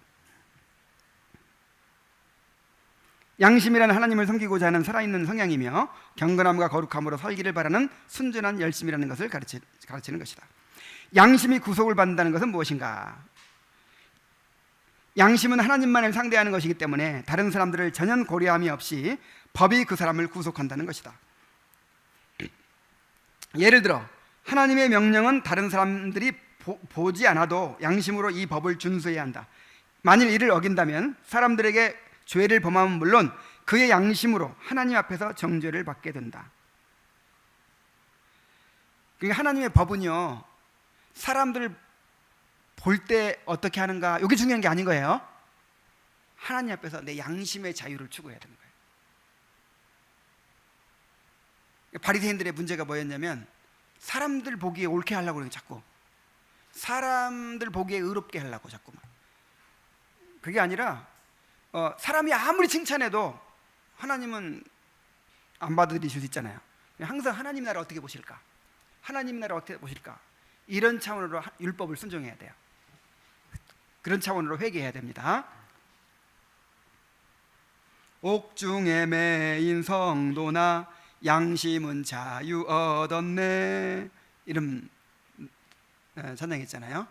양심이라는 하나님을 섬기고자 하는 살아있는 성향이며 경건함과 거룩함으로 살기를 바라는 순전한 열심이라는 것을 가르치는 것이다. 양심이 구속을 받는다는 것은 무엇인가? 양심은 하나님만을 상대하는 것이기 때문에 다른 사람들을 전혀 고려함이 없이 법이 그 사람을 구속한다는 것이다. 예를 들어 하나님의 명령은 다른 사람들이 보지 않아도 양심으로 이 법을 준수해야 한다. 만일 이를 어긴다면 사람들에게 죄를 범하면 물론 그의 양심으로 하나님 앞에서 정죄를 받게 된다. 그러니까 하나님의 법은요 사람들 볼 때 어떻게 하는가, 이게 중요한 게 아닌 거예요. 하나님 앞에서 내 양심의 자유를 추구해야 되는 거예요. 바리새인들의 문제가 뭐였냐면 사람들 보기에 옳게 하려고 그래요. 자꾸 사람들 보기에 의롭게 하려고 자꾸만. 그게 아니라 사람이 아무리 칭찬해도 하나님은 안 받아들이실 수 있잖아요. 항상 하나님 나라 어떻게 보실까, 하나님 나라 어떻게 보실까, 이런 차원으로 율법을 순종해야 돼요. 그런 차원으로 회개해야 됩니다. 옥중에 매인 성도나 양심은 자유 얻었네, 이런 찬양이 있잖아요.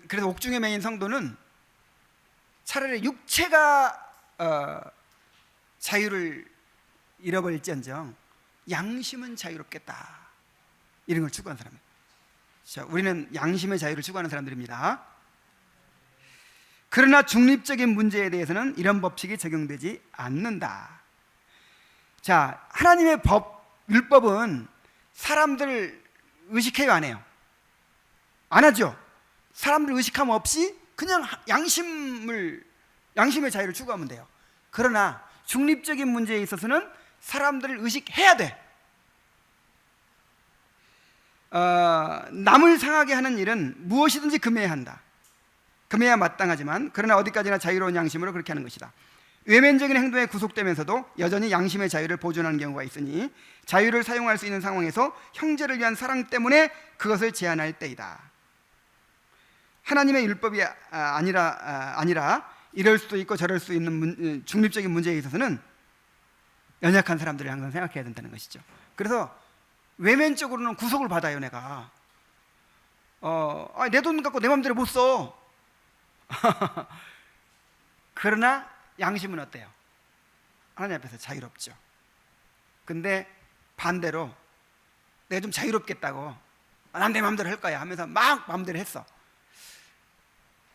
그래서 옥중에 매인 성도는 차라리 육체가 자유를 잃어버릴지언정 양심은 자유롭겠다, 이런 걸 추구하는 사람이에요. 자, 우리는 양심의 자유를 추구하는 사람들입니다. 그러나 중립적인 문제에 대해서는 이런 법칙이 적용되지 않는다. 자, 하나님의 율법은 사람들 의식해요, 안 해요? 안 하죠. 사람들 의식함 없이 그냥 양심의 자유를 추구하면 돼요. 그러나 중립적인 문제에 있어서는 사람들을 의식해야 돼. 남을 상하게 하는 일은 무엇이든지 금해야 한다. 금해야 마땅하지만 그러나 어디까지나 자유로운 양심으로 그렇게 하는 것이다. 외면적인 행동에 구속되면서도 여전히 양심의 자유를 보존하는 경우가 있으니 자유를 사용할 수 있는 상황에서 형제를 위한 사랑 때문에 그것을 제한할 때이다. 하나님의 율법이 아니라 이럴 수도 있고 저럴 수 있는 중립적인 문제에 있어서는 연약한 사람들을 항상 생각해야 된다는 것이죠. 그래서 외면적으로는 구속을 받아요. 내가 내 돈 갖고 내 마음대로 못 써. 그러나 양심은 어때요? 하나님 앞에서 자유롭죠. 근데 반대로 내가 좀 자유롭겠다고 난 내 마음대로 할 거야 하면서 막 마음대로 했어.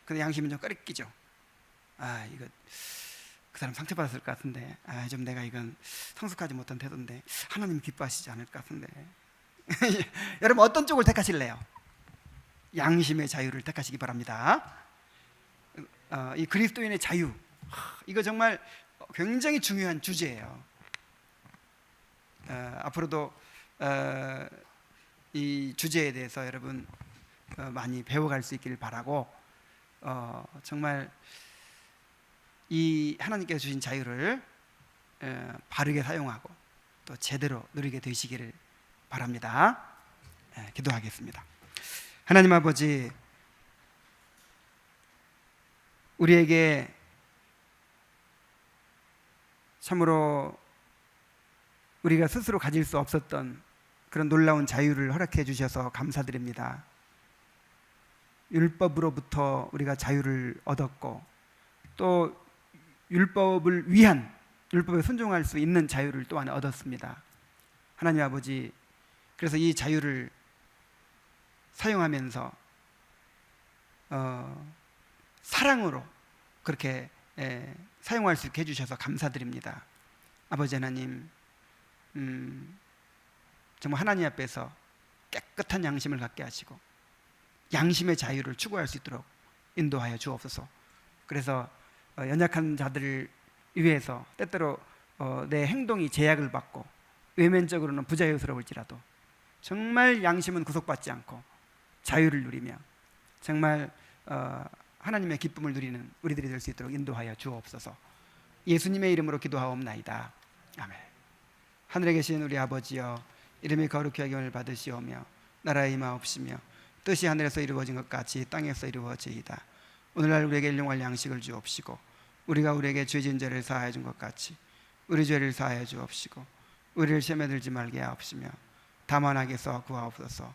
근데 양심은 좀 꺼리끼죠. 이거 그 사람 상처받았을 것 같은데, 좀 내가 이건 성숙하지 못한 태도인데 하나님 기뻐하시지 않을 것 같은데. 여러분 어떤 쪽을 택하실래요? 양심의 자유를 택하시기 바랍니다. 이 그리스도인의 자유, 이거 정말 굉장히 중요한 주제예요. 앞으로도 이 주제에 대해서 여러분 많이 배워갈 수 있기를 바라고, 정말 이 하나님께서 주신 자유를 바르게 사용하고 또 제대로 누리게 되시기를 바랍니다. 기도하겠습니다. 하나님 아버지, 우리에게 참으로 우리가 스스로 가질 수 없었던 그런 놀라운 자유를 허락해 주셔서 감사드립니다. 율법으로부터 우리가 자유를 얻었고 또 율법을 위한, 율법에 순종할 수 있는 자유를 또한 얻었습니다. 하나님 아버지, 그래서 이 자유를 사용하면서 사랑으로 그렇게 사용할 수 있게 해주셔서 감사드립니다. 아버지 하나님, 정말 하나님 앞에서 깨끗한 양심을 갖게 하시고 양심의 자유를 추구할 수 있도록 인도하여 주옵소서. 그래서 연약한 자들을 위해서 때때로 내 행동이 제약을 받고 외면적으로는 부자유스러울지라도 정말 양심은 구속받지 않고 자유를 누리며 정말 하나님의 기쁨을 누리는 우리들이 될 수 있도록 인도하여 주옵소서. 예수님의 이름으로 기도하옵나이다. 아멘. 하늘에 계신 우리 아버지여, 이름이 거룩히 여김을 받으시오며 나라의 임하옵시며 뜻이 하늘에서 이루어진 것 같이 땅에서 이루어지이다. 오늘날 우리에게 일용할 양식을 주옵시고 우리가 우리에게 죄진 죄를 사하여 준 것 같이 우리 죄를 사하여 주옵시고 우리를 시험에 들지 말게 하옵시며 다만 악에서 구하옵소서.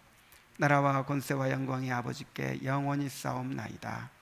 나라와 권세와 영광이 아버지께 영원히 싸움나이다.